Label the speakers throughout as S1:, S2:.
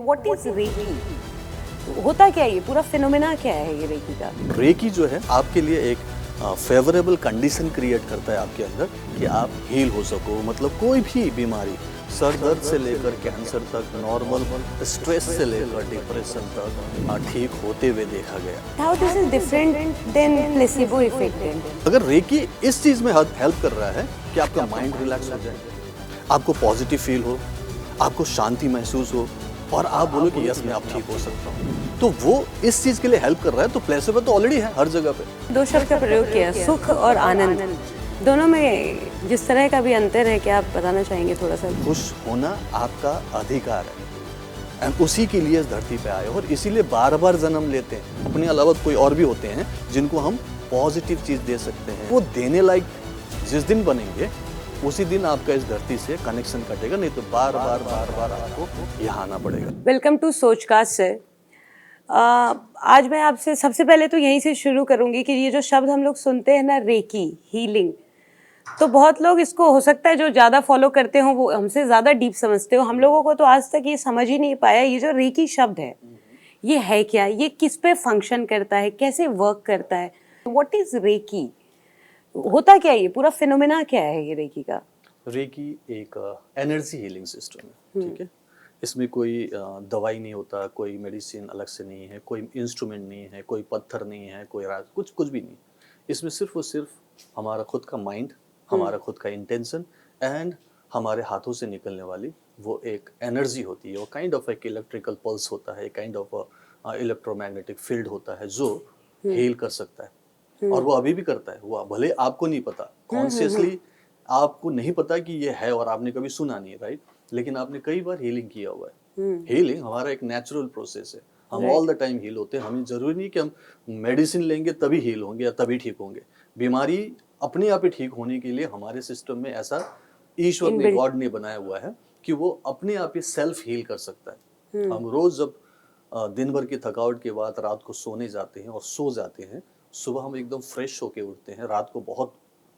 S1: What is recce? होता क्या है ये पूरा फिनोमेना क्या है ये रेकी का?
S2: रेकी जो है आपके लिए एक फेवरेबल कंडीशन क्रिएट करता है आपके अंदर कि आप हील हो सको। मतलब कोई भी बीमारी, सर दर्द से लेकर कैंसर तक, नॉर्मल स्ट्रेस से लेकर डिप्रेशन तक ठीक होते हुए देखा गया।
S1: How this is different than placebo effect?
S2: अगर रेकी इस चीज में हेल्प कर रहा है कि आपका माइंड रिलैक्स हो जाए, आपको पॉजिटिव फील हो, आपको शांति महसूस हो और आप बोलो कि यस मैं अब ठीक हो सकता हूँ, तो वो इस चीज के लिए हेल्प कर रहा है। तो प्लेसिबो तो ऑलरेडी है हर जगह पे।
S1: दो शब्द का प्रयोग किया, सुख और आनंद। दोनों में जिस तरह का भी अंतर है, क्या आप बताना चाहेंगे थोड़ा सा?
S2: खुश होना आपका अधिकार है एंड उसी के लिए इस धरती पे आए और इसीलिए बार बार जन्म लेते हैं। अपने अलावा कोई और भी होते हैं जिनको हम पॉजिटिव चीज दे सकते हैं। वो देने लायक जिस दिन बनेंगे उसी दिन आपका इस धरती से कनेक्शन कटेगा, नहीं तो बार बार आपको यहाँ आना पड़ेगा।
S1: Welcome to Sochcast sir. आज मैं आपसे सबसे पहले तो यहीं से शुरू करूंगी कि ये जो शब्द हम लोग सुनते हैं ना, रेकी, हीलिंग, तो बहुत लोग इसको हो सकता है जो ज़्यादा फॉलो करते हो वो हमसे ज़्यादा डीप समझते हो। हम लोगों को तो आज तक ये समझ ही नहीं पाया ये जो रेकी शब्द है ये है क्या, ये किस पे फंक्शन करता है, कैसे वर्क करता है, व्हाट इज रेकी? होता क्या है ये पूरा फिनोमेना क्या है ये रेकी का?
S2: रेकी एक एनर्जी हीलिंग सिस्टम है, ठीक है। इसमें कोई दवाई नहीं होता, कोई मेडिसिन अलग से नहीं है, कोई इंस्ट्रूमेंट नहीं है, कोई पत्थर नहीं है, कोई राज, कुछ भी नहीं। इसमें सिर्फ और सिर्फ हमारा खुद का माइंड, हमारा खुद का इंटेंशन एंड हमारे हाथों से निकलने वाली वो एक एनर्जी होती है। वो काइंड ऑफ एक इलेक्ट्रिकल पल्स होता है, काइंड ऑफ इलेक्ट्रोमैग्नेटिक फील्ड होता है जो हील कर सकता है। और वो अभी भी करता है। वो भले आपको नहीं पता, कॉन्शियसली आपको नहीं पता कि ये है और आपने कभी सुना नहीं, राइट, लेकिन आपने कई बार हीलिंग किया हुआ है। हीलिंग हमारा एक नेचुरल प्रोसेस है। हम ऑल द टाइम हील होते हैं। हमें जरूरी नहीं कि हम मेडिसिन लेंगे तभी हील होंगे या तभी ठीक होंगे। बीमारी अपने आप ही ठीक होने के लिए हमारे सिस्टम में ऐसा ईश्वर ने, गॉड ने बनाया हुआ है कि वो अपने आप ही सेल्फ हील कर सकता है। हम रोज जब दिन भर की थकावट के बाद रात को सोने जाते हैं और सो जाते हैं, सुबह हम एकदम फ्रेश होके उठते हैं। रात को बहुत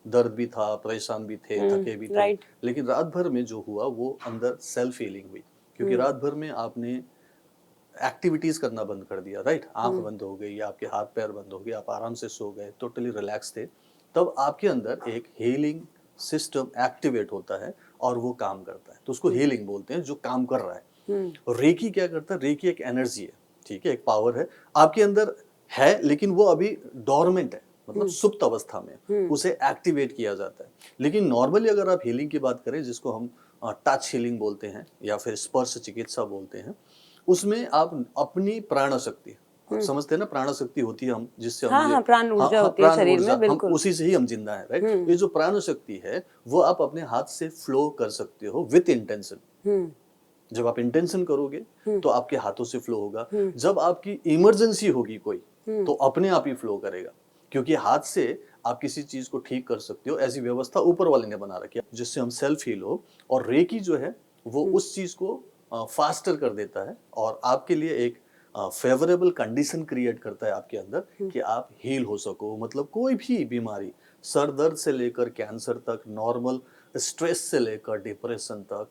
S2: दर्द भी था, परेशान भी थे, थके भी थे, लेकिन रात भर में जो हुआ वो अंदर सेल्फ हीलिंग हुई, क्योंकि रात भर में आपने एक्टिविटीज करना बंद कर दिया, राइट। आंख बंद हो गई, आपके हाथ पैर बंद हो गए, आप आराम से सो गए, टोटली रिलैक्स थे। तब आपके अंदर एक हीलिंग सिस्टम एक्टिवेट होता है और वो काम करता है, तो उसको हीलिंग बोलते हैं, जो काम कर रहा है। और रेकी क्या करता है? रेकी एक एनर्जी है, ठीक है, एक पावर है आपके अंदर है, लेकिन वो अभी डोरमेंट है, मतलब सुप्त अवस्था में उसे एक्टिवेट किया जाता है। लेकिन नॉर्मली अगर आप हीलिंग की बात करें, जिसको हम टच हीलिंग बोलते हैं या फिर स्पर्श चिकित्सा बोलते हैं, उसमें आप अपनी प्राण शक्ति, आप समझते हैं ना, प्राण शक्ति होती है हम जिससे हम
S1: प्राण ऊर्जा होती है शरीर में, बिल्कुल,
S2: हम उसी से ही हम जिंदा है, राइट। ये जो प्राण शक्ति है वो आप अपने हाथ से फ्लो कर सकते हो विथ इंटेंशन। जब आप इंटेंशन करोगे तो आपके हाथों से फ्लो होगा। जब आपकी इमरजेंसी होगी कोई, तो अपने आप ही फ्लो करेगा, क्योंकि हाथ से आप किसी चीज को ठीक कर सकते हो। ऐसी व्यवस्था ऊपर वाले ने बना रखी है जिससे हम सेल्फ हील हो। और रेकी जो है वो उस चीज को फास्टर कर देता है और आपके लिए एक फेवरेबल कंडीशन क्रिएट करता है आपके अंदर कि आप हील हो सको। मतलब कोई भी बीमारी, सर दर्द से लेकर कैंसर तक, नॉर्मल स्ट्रेस से लेकर डिप्रेशन तक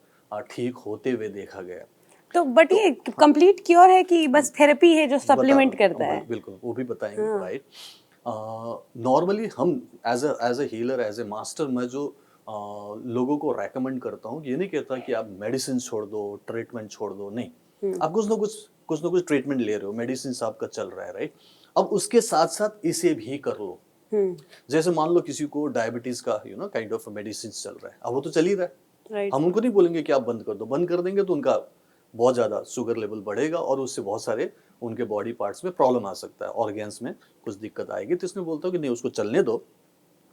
S2: ठीक होते हुए देखा गया।
S1: तो बट ये कंप्लीट क्योर है कि बस थेरेपी है जो सप्लीमेंट करता है?
S2: बिल्कुल, वो भी बताएंगे, राइट। नॉर्मली हम as a healer, as a master, मैं जो लोगों को रेकमेंड करता हूँ, ये नहीं कहता कि आप मेडिसिन छोड़ दो, ट्रीटमेंट छोड़ दो, नहीं। आप कुछ ना कुछ ट्रीटमेंट ले रहे हो, मेडिसिन आपका चल रहा है, राइट। अब उसके साथ साथ इसे भी कर लो। जैसे मान लो किसी को डायबिटीज का काइंड ऑफ मेडिसिन चल रहा है, अब वो तो चल ही रहा है। हम उनको नहीं बोलेंगे कि आप बंद कर दो। बंद कर देंगे तो उनका बहुत ज्यादा शुगर लेवल बढ़ेगा और उससे बहुत सारे उनके बॉडी पार्ट्स में प्रॉब्लम आ सकता है, ऑर्गेन्स में कुछ दिक्कत आएगी। तो इसमें बोलता हूँ कि नहीं, उसको चलने दो।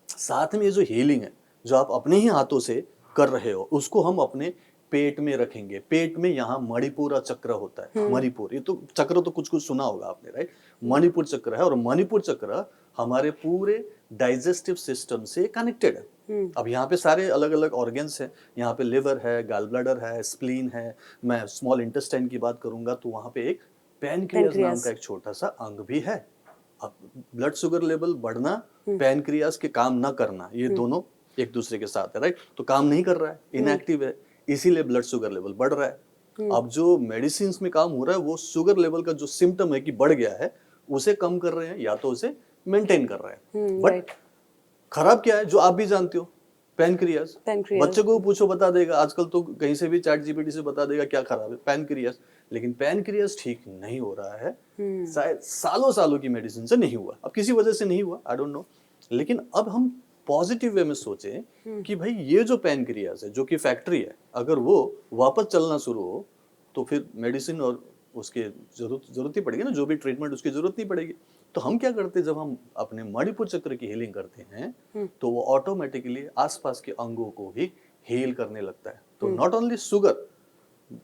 S2: साथ में ये जो हीलिंग है जो आप अपने ही हाथों से कर रहे हो, उसको हम अपने पेट में रखेंगे। पेट में यहाँ मणिपुरा चक्र होता है। मणिपुर, ये तो चक्र तो कुछ सुना होगा आपने, राइट। मणिपुर चक्र है और मणिपुर चक्र हमारे पूरे डाइजेस्टिव सिस्टम से कनेक्टेड है। अब यहाँ पे सारे अलग अलग ऑर्गन्स हैं। यहाँ पे लिवर है, गॉल ब्लैडर है, स्प्लीन है। मैं स्मॉल इंटेस्टाइन की बात करूंगा तो वहाँ पे एक पैनक्रियास नाम का एक छोटा सा अंग भी है। अब ब्लड शुगर लेवल बढ़ना, पैनक्रियास के काम ना करना, ये दोनों एक दूसरे के साथ है, राइट। तो काम नहीं कर रहा है, इनएक्टिव है, इसीलिए ब्लड शुगर लेवल बढ़ रहा है। अब जो मेडिसिन में काम हो रहा है वो शुगर लेवल का जो सिम्टम है कि बढ़ गया है उसे कम कर रहे हैं या तो उसे मेंटेन कर रहे हैं। But
S1: right.
S2: खराब क्या है जो आप भी जानते हो, पैनक्रियाज।
S1: Pancreas.
S2: बच्चे को पूछो बता देगा, आजकल तो कहीं से भी चैट जीपीटी से बता देगा क्या खराब है, पैनक्रियाज। लेकिन पैनक्रियाज ठीक नहीं हो रहा है, शायद सालों सालों की मेडिसिन से नहीं हुआ, अब किसी वजह से नहीं हुआ, आई डोंट नो। लेकिन अब हम पॉजिटिव वे में सोचें कि भाई ये जो पैनक्रियाज है जो कि फैक्ट्री है, अगर वो वापस चलना शुरू हो तो फिर मेडिसिन और उसके जरूरत ही पड़ेगी ना, जो भी ट्रीटमेंट उसकी जरूरत नहीं पड़ेगी। तो हम क्या करते हैं, जब हम अपने मणिपुर चक्र की हीलिंग करते हैं तो वो ऑटोमेटिकली आसपास के अंगों को भी हील करने लगता है। तो not only sugar,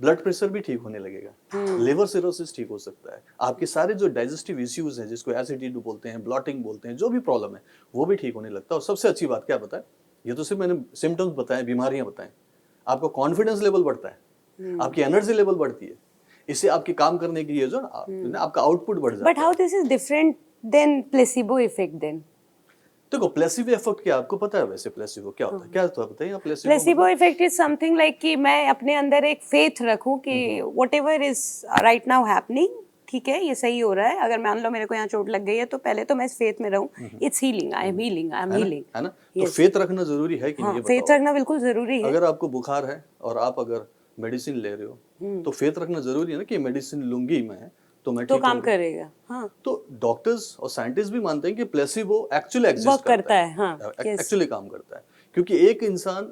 S2: blood pressure भी ठीक होने लगेगा, लिवर सिरोसिस ठीक हो सकता है, आपके सारे जो डाइजेस्टिव इश्यूज हैं जिसको एसिडिटी बोलते हैं, ब्लॉटिंग बोलते हैं, जो भी प्रॉब्लम है वो भी ठीक होने लगता है। और सबसे अच्छी बात क्या बताए, ये तो सिर्फ मैंने सिम्टम्स बताए, बीमारियां बताएं, आपका कॉन्फिडेंस लेवल बढ़ता है, आपकी एनर्जी लेवल बढ़ती है, इससे आपके काम करने की ये जो आपका आउटपुट बढ़ जाता है।
S1: But how this is different than placebo effect then?
S2: देखो प्लेसिबो इफेक्ट क्या आपको पता है, वैसे प्लेसिबो क्या होता है, क्या तो बताइए आप।
S1: Placebo effect is something like कि मैं अपने अंदर एक फेथ रखूं कि whatever is right now happening, ठीक है ये सही हो रहा है। अगर मान लो मेरे को यहाँ चोट लग गई है तो पहले तो मैं इस फेथ में रहूं, it's healing, I am healing, I am healing,
S2: है ना। तो फेथ रखना जरूरी है कि नहीं, ये
S1: फेथ
S2: बताओ।
S1: रखना बिल्कुल जरूरी है।
S2: अगर आपको बुखार है और आप अगर मेडिसिन ले रहे हो तो फेथ रखना जरूरी है ना कि मेडिसिन लूंगी मैं तो मैं
S1: तो
S2: ठीक
S1: काम
S2: होऊंगा।
S1: करेगा। हाँ,
S2: तो डॉक्टर्स और साइंटिस्ट भी मानते हैं कि प्लेसिबो एक्चुअली एग्जिस्ट
S1: वर्क करता है। हाँ, yes.
S2: एक्चुअली काम करता है। क्योंकि एक इंसान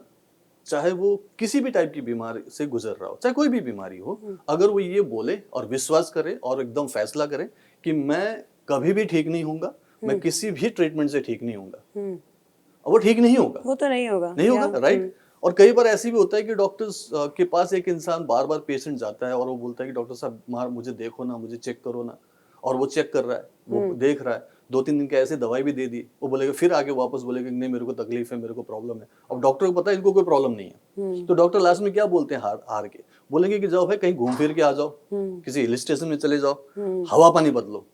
S2: चाहे वो किसी भी टाइप की बीमारी से गुजर रहा हो, चाहे कोई भी बीमारी हो, अगर वो ये बोले और विश्वास करे और एकदम फैसला करे कि मैं कभी भी ठीक नहीं होऊंगा, मैं किसी भी ट्रीटमेंट से ठीक नहीं होऊंगा, और वो ठीक नहीं होगा,
S1: वो तो नहीं होगा,
S2: नहीं होगा, राइट। और कई बार ऐसी भी होता है कि डॉक्टर्स के पास एक इंसान बार बार पेशेंट जाता है और वो बोलता है कि डॉक्टर साहब मुझे देखो ना, मुझे चेक करो ना, और वो चेक कर रहा है, वो देख रहा है, 2-3 दिन के ऐसे दवाई भी दे दी, वो बोलेगा, फिर आगे वापस बोलेगा नहीं मेरे को तकलीफ है, मेरे को प्रॉब्लम है। अब डॉक्टर को पता है इनको कोई प्रॉब्लम नहीं है, तो डॉक्टर लास्ट में क्या बोलते हैं, हार हार के बोलेंगे कि जाओ भाई कहीं घूम फिर के आ जाओ, किसी हिल स्टेशन में चले जाओ, हवा पानी बदलो।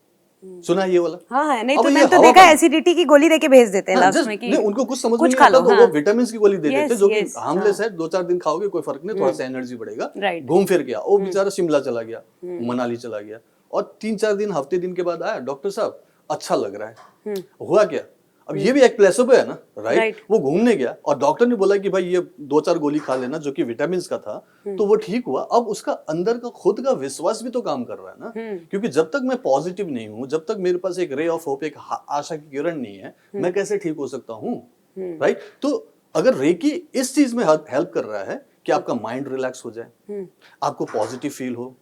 S2: सुना है ये वाला?
S1: हाँ है, नहीं
S2: अब
S1: तो
S2: ये
S1: मैंने तो
S2: हवा
S1: देखा
S2: पानी-
S1: एसिडिटी की गोली देके भेज देते हैं
S2: हाँ,
S1: लास्ट
S2: just-
S1: में कि
S2: नहीं, उनको कुछ समझ में
S1: कुछ
S2: नहीं
S1: खा
S2: आता
S1: लो,
S2: तो
S1: हाँ।
S2: वो विटामिन की गोली दे देते हैं जो कि
S1: yes,
S2: हार्मलेस है, 2-4 दिन खाओगे कोई फर्क नहीं, थोड़ा सा एनर्जी बढ़ेगा,
S1: Right.
S2: घूम फिर गया, वो बेचारा शिमला चला गया, मनाली चला गया, और 3-4 दिन हफ्ते दिन के बाद आया, डॉक्टर साहब अच्छा लग रहा है, हुआ क्या? अब ये भी एक प्लेसिबो है ना, राइट।
S1: Right.
S2: वो घूमने गया और डॉक्टर ने बोला कि भाई ये 2-4 गोली खा लेना जो कि विटामिन का था, तो वो ठीक हुआ। अब उसका अंदर का खुद का विश्वास भी तो काम कर रहा है ना, क्योंकि जब तक मैं पॉजिटिव नहीं हूं, जब तक मेरे पास एक रे ऑफ होप, एक आशा की किरण नहीं है, मैं कैसे ठीक हो सकता हूँ, राइट। तो अगर रेकी इस चीज में हेल्प कर रहा है कि आपका माइंड रिलैक्स हो जाए, आपको पॉजिटिव फील हो,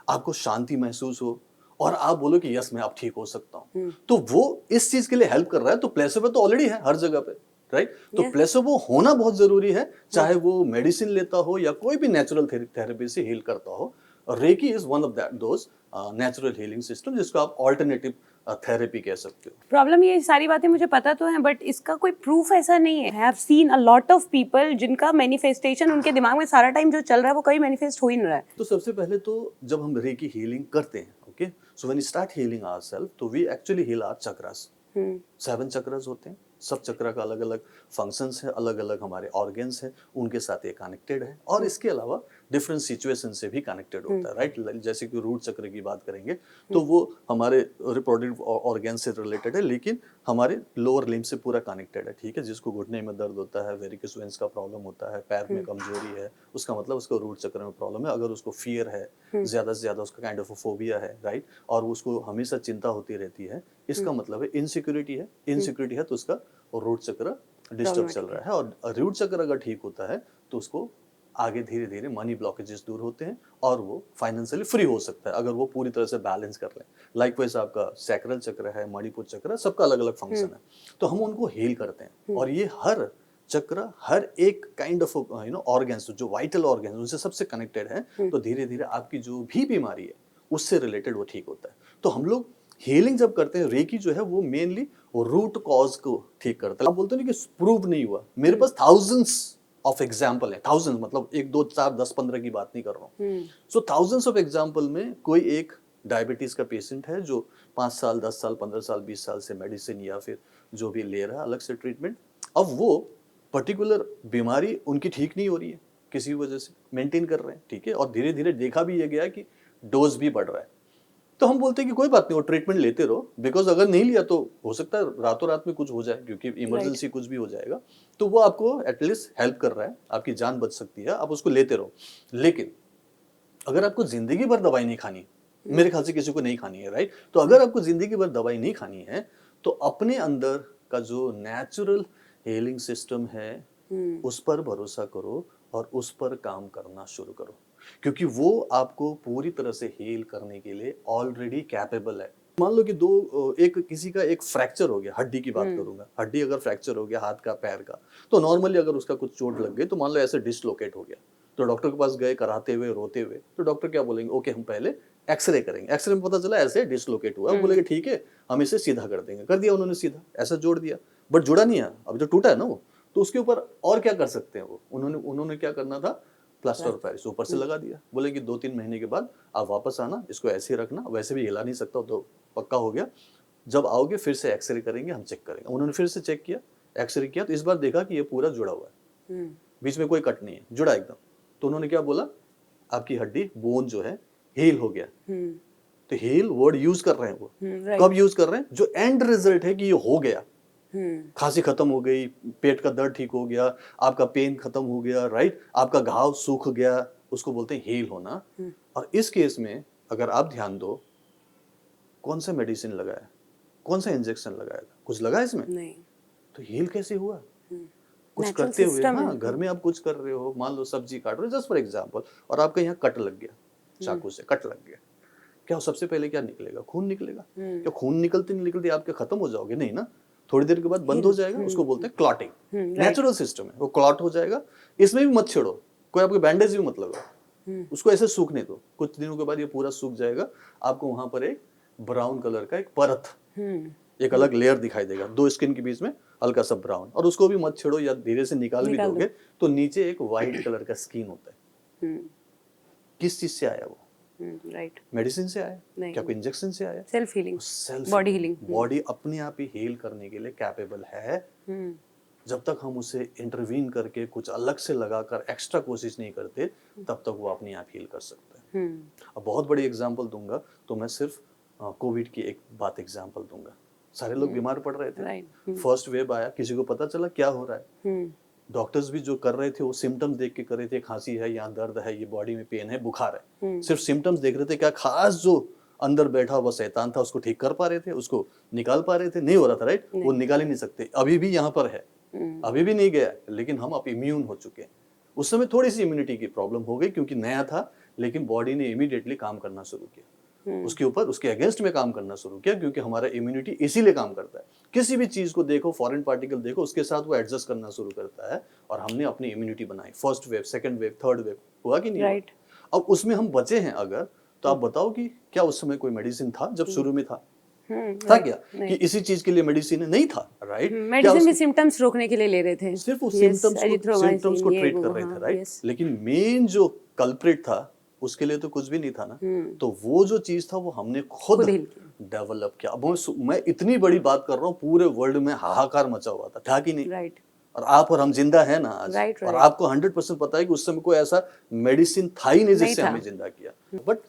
S2: आपको शांति महसूस हो, और आप बोलो कि यस मैं अब ठीक हो सकता हूँ, तो वो इस चीज के लिए हेल्प कर रहा है। तो प्लेसिबो तो ऑलरेडी है हर जगह पे, राइट। तो प्लेसिबो होना बहुत जरूरी है, चाहे वो मेडिसिन लेता हो या कोई भी नेचुरल थेरेपी से हील करता हो। Reiki is one of those natural healing system जिसको आप ऑल्टरनेटिव थेरेपी कह सकते हो।
S1: प्रॉब्लम ये सारी बातें मुझे पता तो है, बट इसका कोई प्रूफ ऐसा नहीं है। I have seen a lot of people जिनका मैनिफेस्टेशन उनके दिमाग में सारा टाइम जो चल रहा है वो कभी मैनिफेस्ट हो ही नहीं रहा है।
S2: तो सबसे पहले तो जब हम रेकी हीलिंग करते हैं, okay, so when we start healing ourselves, तो we actually heal our chakras. 7 chakras होते हैं, सब चक्र का अलग अलग फंक्शंस है, अलग अलग हमारे ऑर्गन्स हैं, उनके साथ ये कनेक्टेड है, और इसके अलावा डिफरेंट सिचुएशन से भी कनेक्टेड होता है, राइट। जैसे कि रूट चक्र की बात करेंगे तो वो हमारे रिप्रोडक्टिव ऑर्गन से रिलेटेड है, लेकिन हमारे लोअर लिम्ब से पूरा कनेक्टेड है, ठीक है। जिसको घुटने में दर्द होता है, वेरिकोस वेन्स का प्रॉब्लम होता है, पैर में कमजोरी है, उसका मतलब उसको रूट चक्र में प्रॉब्लम है। अगर उसको फियर है, ज्यादा से ज्यादा उसका काइंड ऑफ फोबिया है, राइट, और उसको हमेशा चिंता होती रहती है, इसका मतलब है इनसिक्योरिटी है। इनसिक्योरिटी है तो उसका रूट चक्र डिस्टर्ब चल रहा है, और रूट चक्र अगर ठीक होता है तो उसको आगे धीरे धीरे मनी ब्लॉकेजेस दूर होते हैं और वो फाइनेंशियली फ्री हो सकता है अगर वो पूरी तरह से बैलेंस कर ले। लाइकवाइज आपका सैक्रल चक्र है, मणिपुर चक्र, सबका अलग अलग फंक्शन है, तो हम उनको हील करते हैं। और ये हर चक्र, हर एक काइंड ऑफ ऑर्गन्स जो वाइटल ऑर्गन्स उनसे सबसे कनेक्टेड है, तो धीरे धीरे आपकी जो भी बीमारी है उससे रिलेटेड वो ठीक होता है। तो हम लोग हीलिंग जब करते हैं, रेकी जो है वो मेनली रूट कॉज को ठीक करता है। आप बोलते हैं कि प्रूव नहीं हुआ, मेरे पास थाउजेंड्स ऑफ एग्जाम्पल है, थाउजेंड्स मतलब 1 2 4 10 15 की बात नहीं कर रहा हूँ। सो थाउजेंड्स ऑफ एग्जाम्पल में कोई एक डायबिटीज का पेशेंट है जो 5 साल 10 साल 15 साल 20 साल से मेडिसिन या फिर जो भी ले रहा है अलग से ट्रीटमेंट, अब वो पर्टिकुलर बीमारी उनकी ठीक नहीं हो रही है, किसी वजह से मेंटेन कर रहे हैं, ठीक है, और धीरे धीरे देखा भी ये गया कि डोज भी बढ़ रहा है, तो हम बोलते हैं कि कोई बात नहीं, वो ट्रीटमेंट लेते रहो, बिकॉज अगर नहीं लिया तो हो सकता है रातों रात में कुछ हो जाए, क्योंकि इमरजेंसी कुछ भी हो जाएगा, तो वो आपको एटलीस्ट हेल्प कर रहा है, आपकी जान बच सकती है, आप उसको लेते रहो। लेकिन अगर आपको जिंदगी भर दवाई नहीं खानी, मेरे ख्याल से किसी को नहीं खानी है, राइट, तो अगर आपको जिंदगी भर दवाई नहीं खानी है तो अपने अंदर का जो नेचुरल हीलिंग सिस्टम है उस पर भरोसा करो और उस पर काम करना शुरू करो, क्योंकि वो आपको पूरी तरह से हील करने के लिए ऑलरेडी कैपेबल है। मान लो कि एक किसी का एक फ्रैक्चर हो गया, हड्डी की बात करूंगा, हड्डी अगर फ्रैक्चर हो गया हाथ का पैर का, तो नॉर्मली अगर उसका कुछ चोट लग गई तो मान लो ऐसे डिसलोकेट हो गया, तो डॉक्टर के पास गए कराते हुए रोते हुए, तो डॉक्टर क्या बोलेंगे, ओके हम पहले एक्सरे करेंगे, एक्सरे में पता चला ऐसे डिसलोकेट हुआ, वो बोलेंगे ठीक है हम इसे सीधा कर देंगे, कर दिया उन्होंने सीधा, ऐसा जोड़ दिया, बट जुड़ा नहीं है, अब जो टूटा है ना वो, तो उसके ऊपर और क्या कर सकते हैं वो, उन्होंने क्या करना था, प्लास्टर ऑफ पेरिस ऊपर से लगा दिया, बोले कि 2-3 महीने के बाद आप वापस आना, इसको ऐसे ही रखना, वैसे भी हिला नहीं सकता तो पक्का हो गया, जब आओगे फिर से एक्सरे करेंगे, हम चेक करेंगे। उन्होंने फिर से चेक किया, एक्सरे किया, तो इस बार देखा कि ये पूरा जुड़ा हुआ है, बीच में कोई कट नहीं है, जुड़ा एकदम, तो उन्होंने क्या बोला, आपकी हड्डी बोन जो है हील हो गया। तो हील वर्ड यूज कर रहे हैं वो, कब यूज कर रहे हैं, जो एंड रिजल्ट है कि ये हो गया, खांसी खत्म हो गई, पेट का दर्द ठीक हो गया, आपका पेन खत्म हो गया, राइट, आपका घाव सूख गया, उसको बोलते हैं हील होना। और इस केस में अगर आप ध्यान दो, कौन सा मेडिसिन लगाया, कौन सा इंजेक्शन लगाया था, कुछ लगा इसमें नहीं, तो हील कैसे हुआ, कुछ करते हुए, हाँ घर में आप कुछ कर रहे हो, मान लो सब्जी काट रहे हो जस्ट फॉर एग्जांपल, और आपका यहाँ कट लग गया, चाकू से कट लग गया, क्या सबसे पहले क्या निकलेगा, खून निकलेगा, क्या खून निकलते निकलते आपके खत्म हो जाओगे, नहीं ना, थोड़ी देर के बाद बंद हो जाएगा, उसको बोलते हैं क्लॉटिंग, नेचुरल सिस्टम है, वो क्लॉट हो जाएगा। इसमें भी मत छेड़ो, कोई आपके बैंडेज भी मत लगाओ, उसको ऐसे सूखने दो, कुछ दिनों के बाद ये पूरा सूख जाएगा, आपको वहां पर एक ब्राउन कलर का एक परत, एक अलग लेयर दिखाई देगा, दो स्किन के बीच में हल्का सा ब्राउन, और उसको भी मत छेड़ो या धीरे से निकाल भी दोगे तो नीचे एक व्हाइट कलर का स्किन होता है। किस चीज से आया वो,
S1: राइट,
S2: मेडिसिन से आया, क्या कोई इंजेक्शन से आया,
S1: self healing,
S2: body healing, body अपने आप ही हील करने के लिए कैपेबल है, जब तक हम उसे इंटरवीन करके कुछ अलग से लगाकर एक्स्ट्रा कोशिश नहीं करते, तब तक वो अपने आप हील कर सकता है। अब बहुत बड़ी एग्जांपल दूंगा तो मैं सिर्फ कोविड की एक बात एग्जांपल दूंगा, सारे लोग बीमार पड़ रहे थे, फर्स्ट वेव आया, किसी को पता चला क्या हो रहा है, डॉक्टर्स भी जो कर रहे थे वो सिम्टम्स देख के कर रहे थे, खांसी है, यहाँ दर्द है, ये बॉडी में पेन है, बुखार है, सिर्फ सिम्टम्स देख रहे थे, क्या खास जो अंदर बैठा हुआ शैतान था उसको ठीक कर पा रहे थे, उसको निकाल पा रहे थे, नहीं हो रहा था, राइट, वो निकाल ही नहीं सकते, अभी भी यहाँ पर है, अभी भी नहीं गया, लेकिन हम अब इम्यून हो चुके हैं। उस समय थोड़ी सी इम्यूनिटी की प्रॉब्लम हो गई क्योंकि नया था, लेकिन बॉडी ने इमीडिएटली काम करना शुरू किया, उसके ऊपर उसके अगेंस्ट में काम करना शुरू किया, क्योंकि हमारा इम्यूनिटी इसीलिए काम करता है, किसी भी चीज को देखो, फॉरेन पार्टिकल देखो, उसके साथ वो एडजस्ट करना शुरू करता है, और हमने अपनी इम्यूनिटी बनाई, first wave, second wave, third wave, हुआ कि नहीं, राइट। अब उसमें हम बचे हैं अगर, तो आप बताओ कि क्या उस समय कोई मेडिसिन था जब शुरू में था क्या कि इसी चीज के लिए मेडिसिन नहीं था, राइट,
S1: मेडिसिन भी सिम्टम्स रोकने के लिए ले रहे थे,
S2: सिर्फ उस सिम्टम्स को ट्रीट कर रहे थे, राइट, लेकिन मेन जो कल्प्रिट था उसके लिए तो कुछ भी नहीं था ना, तो वो जो चीज था वो हमने खुद डेवलप किया। अब मैं इतनी बड़ी बात कर रहा हूँ, पूरे वर्ल्ड में हाहाकार मचा हुआ था कि नहीं, राइट, और आप और हम जिंदा है ना आज, राइट, और आपको 100% पता है कि उस समय कोई ऐसा मेडिसिन था ही नहीं जिससे हमें जिंदा किया, but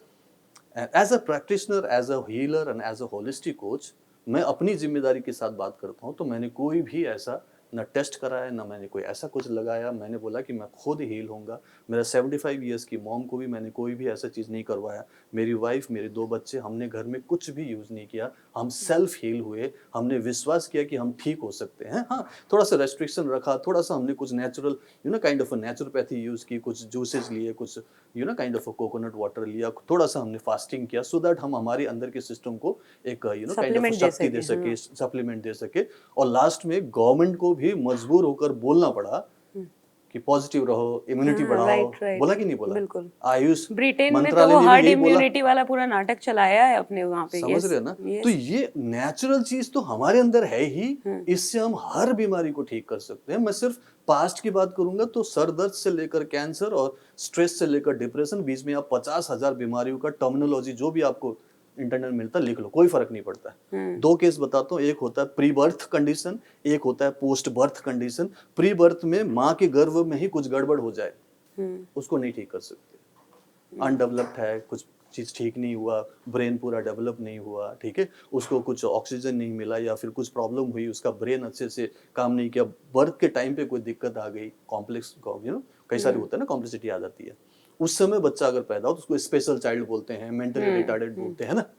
S2: as a practitioner, as a healer and as a holistic coach, मैं अपनी जिम्मेदारी के साथ बात करता हूँ, तो मैंने कोई भी ऐसा ना टेस्ट कराया, ना मैंने कोई ऐसा कुछ लगाया, मैंने बोला कि मैं खुद हील होऊंगा। मेरा 75 ईयर्स की मॉम को भी मैंने कोई भी ऐसा चीज़ नहीं करवाया, मेरी वाइफ, मेरे 2 बच्चे, हमने घर में कुछ भी यूज़ नहीं किया, हम सेल्फ हील हुए, हमने विश्वास किया कि हम ठीक हो सकते हैं। हाँ, थोड़ा सा रेस्ट्रिक्शन रखा, थोड़ा सा हमने कुछ natural kind of naturopathy use की, कुछ जूसेस लिए, कुछ काइंड ऑफ कोकोनट वाटर लिया, थोड़ा सा हमने फास्टिंग किया, सो दैट हम हमारे अंदर के सिस्टम को एक काइंड ऑफ शक्ति दे सके, सप्लीमेंट दे सके। और लास्ट में गवर्नमेंट को भी मजबूर होकर बोलना पड़ा कि पॉजिटिव रहो, इम्यूनिटी बढ़ाओ, राइट, बोला कि नहीं बोला, बिल्कुल। आयुष
S1: ब्रिटेन में तो वो हर्ड इम्यूनिटी वाला पूरा नाटक चलाया है अपने वहां पे,
S2: समझ रहे हो ना, तो ये नेचुरल चीज तो हमारे अंदर है ही, इससे हम हर बीमारी को ठीक कर सकते हैं। मैं सिर्फ पास्ट की बात करूंगा तो सर दर्द से लेकर कैंसर और स्ट्रेस से लेकर डिप्रेशन, बीच में आप 50,000 बीमारियों का टर्मिनोलॉजी जो भी आपको इंटरनेट मिलता है लिख लो, कोई फर्क नहीं पड़ता। 2 केस बताता हूँ, एक होता है प्री बर्थ कंडीशन, एक होता है post birth condition. Pre birth में माँ के गर्भ में ही कुछ गड़बड़ हो जाए, उसको नहीं ठीक कर सकते। अनडेवलप्ड है, कुछ चीज़ ठीक नहीं हुआ, ब्रेन पूरा डेवलप नहीं हुआ, ठीक है, उसको कुछ ऑक्सीजन नहीं मिला या फिर कुछ प्रॉब्लम हुई, उसका ब्रेन अच्छे से काम नहीं किया, बर्थ के टाइम पे कोई दिक्कत आ गई, कॉम्प्लेक्स कई सारे होते हैं ना, कॉम्प्लेक्सिटी आ जाती है, उस समय बच्चा अगर पैदा हो तो उसको स्पेशल चाइल्ड बोलते हैं, मेंटली रिटार्डेड बोलते हैं ना,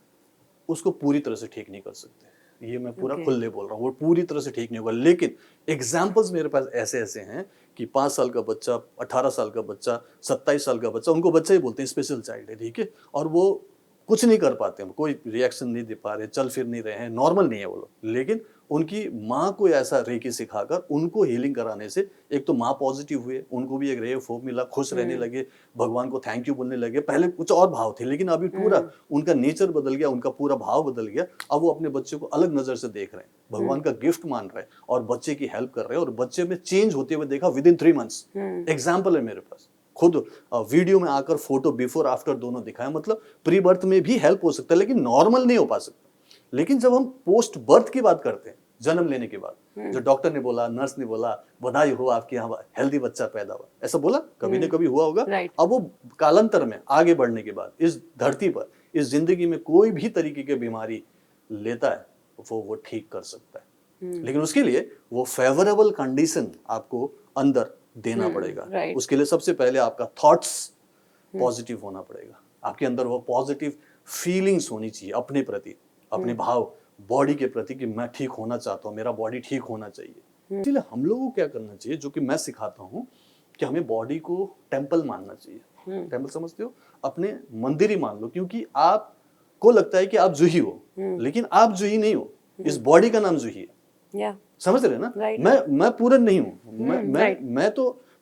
S2: उसको पूरी तरह से ठीक नहीं कर सकते। ये मैं पूरा खुले बोल रहा हूँ, वो पूरी तरह से ठीक नहीं होगा। लेकिन एग्जाम्पल्स मेरे पास ऐसे ऐसे हैं कि 5 साल का बच्चा, 18 साल का बच्चा, 27 साल का बच्चा, उनको बच्चा ही बोलते हैं, स्पेशल चाइल्ड है, ठीक है, और वो कुछ नहीं कर पाते हैं, कोई रिएक्शन नहीं दे पा रहे, चल फिर नहीं रहे हैं, नॉर्मल नहीं है वो लोग, लेकिन उनकी माँ को ऐसा रेकी सिखाकर उनको हीलिंग कराने से एक तो माँ पॉजिटिव हुए, उनको भी एक रे ऑफ होप मिला, खुश रहने लगे, भगवान को थैंक यू बोलने लगे। पहले कुछ और भाव थे, लेकिन अभी पूरा उनका नेचर बदल गया, उनका पूरा भाव बदल गया। अब वो अपने बच्चे को अलग नजर से देख रहे हैं, भगवान का गिफ्ट मान रहे हैं और बच्चे की हेल्प कर रहे हैं, और बच्चे में चेंज होते हुए देखा विद इन 3 मंथ्स। एग्जाम्पल है मेरे पास, खुद वीडियो में आकर फोटो बिफोर आफ्टर दोनों दिखाया। मतलब प्री बर्थ में भी हेल्प हो सकता है, लेकिन नॉर्मल नहीं हो पा सकता। लेकिन जब हम पोस्ट बर्थ की बात करते हैं, जन्म लेने के बाद, जो डॉक्टर ने बोला, नर्स ने बोला, बधाई हो आपके यहाँ हेल्दी बच्चा पैदा हुआ, ऐसा बोला कभी न कभी हुआ होगा। अब वो कालांतर में आगे बढ़ने के बाद इस धरती पर, इस जिंदगी में कोई भी तरीके की बीमारी लेता है, वो ठीक कर सकता है। लेकिन उसके लिए वो फेवरेबल कंडीशन आपको अंदर देना पड़ेगा। उसके लिए सबसे पहले आपका थॉट्स पॉजिटिव होना पड़ेगा, आपके अंदर वो पॉजिटिव फीलिंग्स होनी चाहिए अपने प्रति, अपने भाव, बॉडी के प्रति कि मैं ठीक होना चाहता हूँ, मेरा बॉडी ठीक होना चाहिए। इसलिए हम लोगों को क्या करना चाहिए, जो कि मैं सिखाता हूँ, कि हमें बॉडी को टेम्पल मानना चाहिए। टेम्पल समझते हो, अपने मंदिर ही मान लो, क्योंकि आपको लगता है कि आप जूही हो, लेकिन आप जूही नहीं हो, इस बॉडी का नाम जूही है। समझ रहे ना? मैं पूरन नहीं हूँ,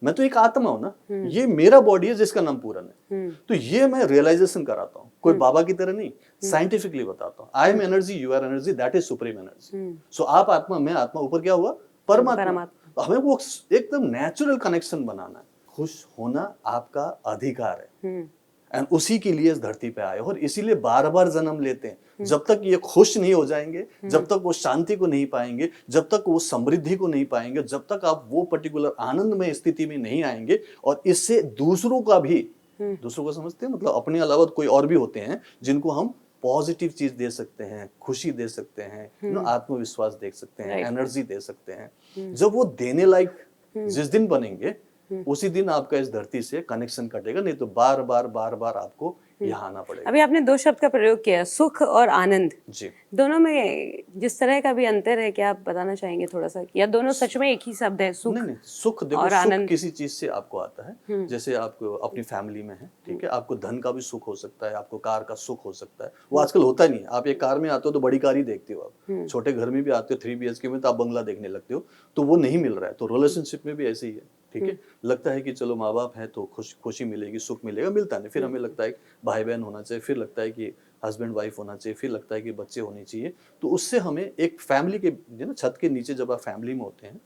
S2: मैं तो एक आत्मा हूं ना, ये मेरा बॉडी है जिसका नाम पूरन है। तो ये मैं रियलाइजेशन कराता हूँ, कोई बाबा की तरह नहीं, साइंटिफिकली बताता हूँ। I am energy, you are energy, that is supreme energy. So आप आत्मा, मैं आत्मा, ऊपर क्या हुआ? परमात्मा। हमें वो एकदम नेचुरल कनेक्शन बनाना है। खुश होना आपका अधिकार है, एंड उसी के लिए इस धरती पे आए, और इसीलिए बार बार जन्म लेते हैं। जब तक ये खुश नहीं हो जाएंगे, जब तक वो शांति को नहीं पाएंगे, जब तक वो समृद्धि को नहीं पाएंगे, जब तक आप वो पर्टिकुलर आनंदमय स्थिति में नहीं आएंगे, और इससे दूसरों का भी, दूसरों को समझते हैं, मतलब अपने अलावा कोई और भी होते हैं जिनको हम पॉजिटिव चीज दे सकते हैं, खुशी दे सकते हैं, आत्मविश्वास दे सकते हैं, एनर्जी दे सकते हैं। जब वो देने लायक जिस दिन बनेंगे, उसी दिन आपका इस धरती से कनेक्शन कटेगा, नहीं तो बार बार आपको यहाँ आना पड़ेगा।
S1: अभी आपने 2 शब्द का प्रयोग किया, सुख और आनंद।
S2: जी,
S1: दोनों में जिस तरह का भी अंतर है, क्या आप बताना चाहेंगे थोड़ा सा, या दोनों सच में एक ही शब्द है, सुख?
S2: नहीं, सुख देखो, और सुख किसी चीज से आपको आता है। जैसे आपको अपनी फैमिली में है, ठीक है, आपको धन का भी सुख हो सकता है, आपको कार का सुख हो सकता है। वो आजकल होता नहीं है, आप एक कार में आते हो तो बड़ी कार ही देखते हो, आप छोटे घर में भी आते हो 3 BHK में तो आप बंगला देखने लगते हो, तो वो नहीं मिल रहा है। तो रिलेशनशिप में भी ऐसे ही है, ठीक है, लगता है कि चलो माँ बाप है तो खुशी मिलेगी, सुख मिलेगा, मिलता नहीं। फिर हमें लगता है भाई बहन होना चाहिए, फिर लगता है कि हस्बैंड वाइफ होना चाहिए, फिर लगता है कि बच्चे होने चाहिए। तो उससे हमें एक फैमिली के ना छत के नीचे जब आप फैमिली में होते हैं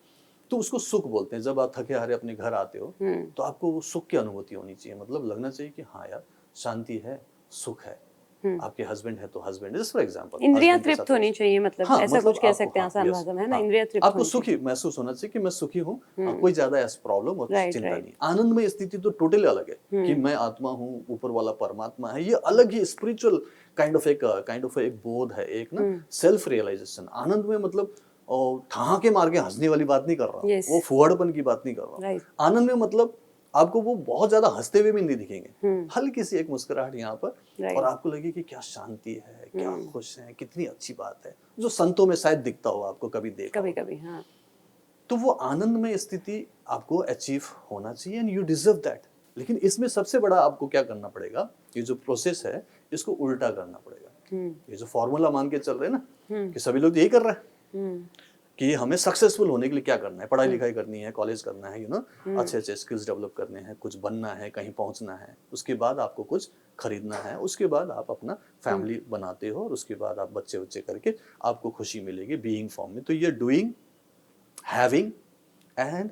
S2: तो उसको सुख बोलते हैं। जब आप थके हारे अपने घर आते हो तो आपको वो सुख की अनुभूति होनी चाहिए, मतलब लगना चाहिए कि हाँ यार शांति है, सुख है। आपके हस्बैंड है तो हस्बैंड, जस्ट फॉर एग्जांपल
S1: इंद्रियां तृप्त होनी चाहिए, मतलब ऐसा कुछ कह सकते हैं आसान भाषा में, है ना? इंद्रियां तृप्त
S2: आपको सुखी महसूस होना चाहिए कि मैं सुखी हूँ, कोई ज्यादा ऐसा प्रॉब्लम और चिंता नहीं। आनंदमय स्थिति तो टोटली अलग है कि मैं आत्मा हूँ, ऊपर वाला परमात्मा है, ये अलग ही स्पिरिचुअल काइंड ऑफ एक बोध है, एक ना सेल्फ रियलाइजेशन। आनंद में मतलब ठहाके मार के हंसने वाली बात नहीं कर रहा हूँ, वो फुहड़पन की बात नहीं कर रहा हूँ। आनंद में मतलब आपको वो बहुत ज्यादा हंसते हुए भी नहीं दिखेंगे, हल्की सी एक मुस्कुराहट यहाँ पर, और आपको लगे कि क्या शांति है, क्या खुश है, कितनी अच्छी बात है, जो संतों में शायद दिखता हो आपको, कभी देखा
S1: कभी हाँ।
S2: तो वो आनंदमय स्थिति आपको अचीव होना चाहिए, एंड यू डिजर्व दैट। लेकिन इसमें सबसे बड़ा आपको क्या करना पड़ेगा, ये जो प्रोसेस है इसको उल्टा करना पड़ेगा। ये जो फॉर्मूला मान के चल रहे हैं ना कि सभी लोग यही कर रहे हैं कि हमें सक्सेसफुल होने के लिए क्या करना है, पढ़ाई लिखाई करनी है, कॉलेज करना है, अच्छे अच्छे स्किल्स डेवलप करने हैं, कुछ बनना है, कहीं पहुंचना है, उसके बाद आपको कुछ खरीदना है, उसके बाद आप अपना फैमिली बनाते हो, और उसके बाद आप बच्चे करके आपको खुशी मिलेगी बीइंग फॉर्म में। तो ये doing, having and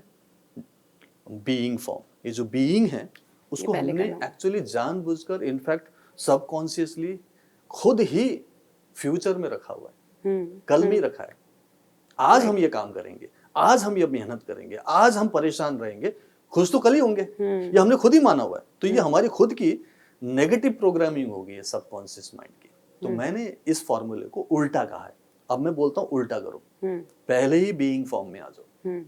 S2: being form, ये जो बीइंग है उसको हमने एक्चुअली जानबूझकर, इनफैक्ट सबकॉन्शियसली खुद ही फ्यूचर में रखा हुआ है, कल में रखा है। आज हम ये काम करेंगे, आज हम ये मेहनत करेंगे, आज हम परेशान रहेंगे, खुश तो कल ही होंगे, ये हमने खुद ही माना हुआ है। तो ये हमारी खुद की नेगेटिव प्रोग्रामिंग होगी है सबकॉन्शियस माइंड की। तो मैंने इस फॉर्मूले को उल्टा कहा है। अब मैं बोलता हूँ उल्टा करो, पहले ही बीइंग फॉर्म में आ जाओ,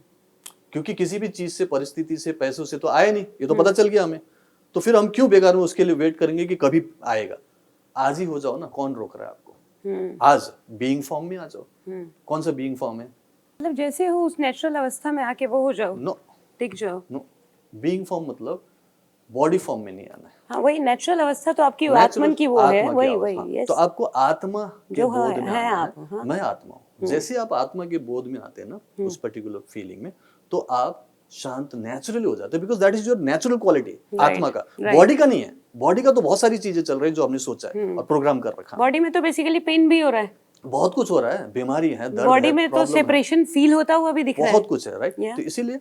S2: क्योंकि किसी भी चीज से, परिस्थिति से, पैसों से तो आए नहीं, ये तो पता चल गया हमें, तो फिर हम क्यों बेकार में उसके लिए वेट करेंगे कि कभी आएगा। आज ही हो जाओ ना, कौन रोक रहा है आपको। आज बीइंग फॉर्म में आ जाओ। कौन सा बीइंग फॉर्म है?
S1: मतलब जैसे हो उस नेचुरल अवस्था में आके वो हो जाओ,
S2: नो,
S1: टिक जाओ।
S2: नो, बीइंग फॉर्म मतलब बॉडी फॉर्म में नहीं आना है।
S1: हाँ, वही नेचुरल अवस्था तो आपकी
S2: Natural
S1: आत्मन की वो है,
S2: आत्मा की
S1: वही
S2: अवस्था।
S1: वही
S2: हाँ,
S1: यस।
S2: तो आपको आत्मा के
S1: जो
S2: बोध में
S1: है
S2: आना
S1: आप,
S2: है।
S1: हाँ।
S2: मैं आत्मा हूँ। जैसे आप आत्मा के बोध में आते हैं ना, उस पर्टिकुलर फीलिंग में, तो आप शांत नेचुरली हो जाते हैं, because that is your natural quality आत्मा का, बॉडी का नहीं है। बॉडी का तो बहुत सारी चीजें चल रही है जो हमने सोचा है और प्रोग्राम कर रखा है।
S1: बॉडी में तो बेसिकली पेन भी हो रहा है,
S2: बहुत कुछ हो रहा है, बीमारी है, दर्द
S1: बॉडी
S2: है,
S1: में तो
S2: प्रॉब्लम है,
S1: सेपरेशन फील होता हुआ भी दिख रहा है।
S2: बहुत कुछ है, राइट।
S1: Yeah.
S2: तो इसीलिए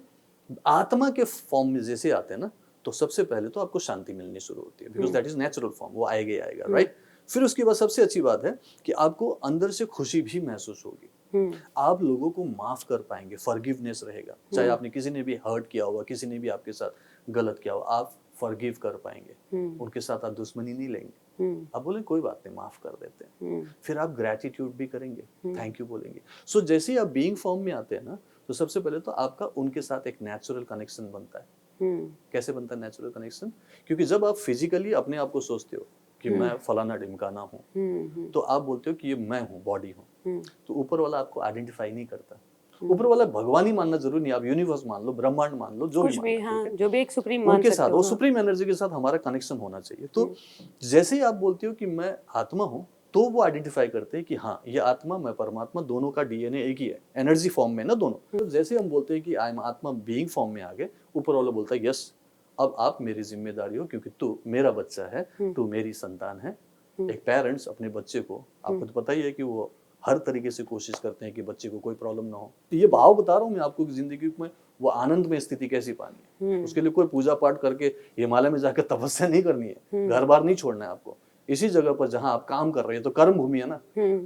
S2: आत्मा के फॉर्म में जैसे आते हैं ना, तो सबसे पहले तो आपको शांति मिलनी शुरू होती है, because that is natural form, वो आएगा ही आएगा, राइट। फिर उसके बाद सबसे अच्छी बात है कि आपको अंदर से खुशी भी महसूस होगी। आप लोगों को माफ कर पाएंगे, फॉरगिवनेस रहेगा। चाहे आपने किसी ने भी हर्ट किया होगा, किसी ने भी आपके साथ गलत किया होगा, आप फॉरगिव कर पाएंगे, उनके साथ आप दुश्मनी नहीं लेंगे। आप बोले कोई बात नहीं, माफ कर देते हैं। फिर आप ग्रेटिट्यूड भी करेंगे, थैंक यू बोलेंगे। सो जैसे ही आप बीइंग फॉर्म में आते हैं ना, तो सबसे पहले तो आपका उनके साथ एक नेचुरल कनेक्शन बनता है। कैसे बनता है नेचुरल कनेक्शन? क्योंकि जब आप फिजिकली अपने आप को सोचते हो कि मैं फलाना ढिमकाना हूँ, तो आप बोलते हो कि ये मैं हूँ, बॉडी हूँ, तो ऊपर वाला आपको आइडेंटिफाई नहीं करता। ऊपर वाला भगवान ही मानना जरूरी नहीं, आप यूनिवर्स मान लो, ब्रह्मांड मान लो, जो
S1: कुछ भी,
S2: मानना,
S1: हाँ,
S2: ठीक है?
S1: जो भी एक सुप्रीम मान
S2: उनके
S1: सकते
S2: साथ,
S1: हो,
S2: वो
S1: हाँ।
S2: सुप्रीम एनर्जी के साथ हमारा कनेक्शन होना चाहिए। तो जैसे ही आप बोलते हो कि मैं आत्मा हूँ, तो वो आइडेंटिफाई करते हैं कि हाँ, ये आत्मा, मैं परमात्मा, दोनों का डीएनए एक ही है, एनर्जी फॉर्म में ना दोनों। तो जैसे हम बोलते हैं कि आई एम आत्मा, बीइंग फॉर्म में आ गए, ऊपर वाला बोलता है यस, अब आप मेरी जिम्मेदारी हो, क्योंकि तू मेरा बच्चा है, तू मेरी संतान है। एक पेरेंट्स अपने बच्चे को, आपको तो पता ही है कि वो हर तरीके से कोशिश करते हैं कि बच्चे को कोई प्रॉब्लम ना हो। तो ये भाव बता रहा हूँ मैं आपको कि जिंदगी में वो आनंद में स्थिति कैसी पानी है। उसके लिए कोई पूजा पाठ करके हिमालय में जाकर तपस्या नहीं करनी है, घर बार नहीं छोड़ना है आपको। इसी जगह पर जहाँ आप काम कर रहे हो, तो कर्म भूमि है ना,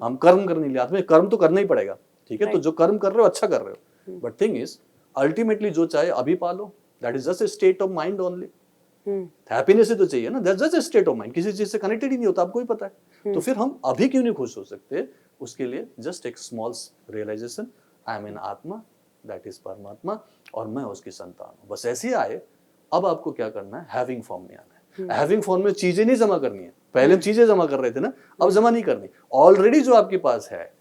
S2: हम कर्म करने के लिए आते हैं, कर्म तो करना ही पड़ेगा, ठीक है। तो जो कर्म कर रहे हो अच्छा कर रहे हो, बट थिंग इज अल्टीमेटली जो चाहे अभी पालो, that is just a state of mind only. Happiness ही तो चाहिए ना, that's just a state of mind, किसी चीज से कनेक्टेड ही नहीं होता, आपको ही पता है। तो फिर हम अभी क्यों नहीं खुश हो सकते? उसके लिए जस्ट एक small realization, I am an atma, that is paramatma, और मैं उसकी संतान हूँ। बस ऐसे ही आए। अब आपको क्या करना है? हैविंग फॉर्म में आना है। हैविंग फॉर्म में चीजें नहीं जमा करनी है, पहले हम चीजें जमा कर रहे थे ना, अब जमा नहीं करनी। ऑलरेडी जो आपके पास है,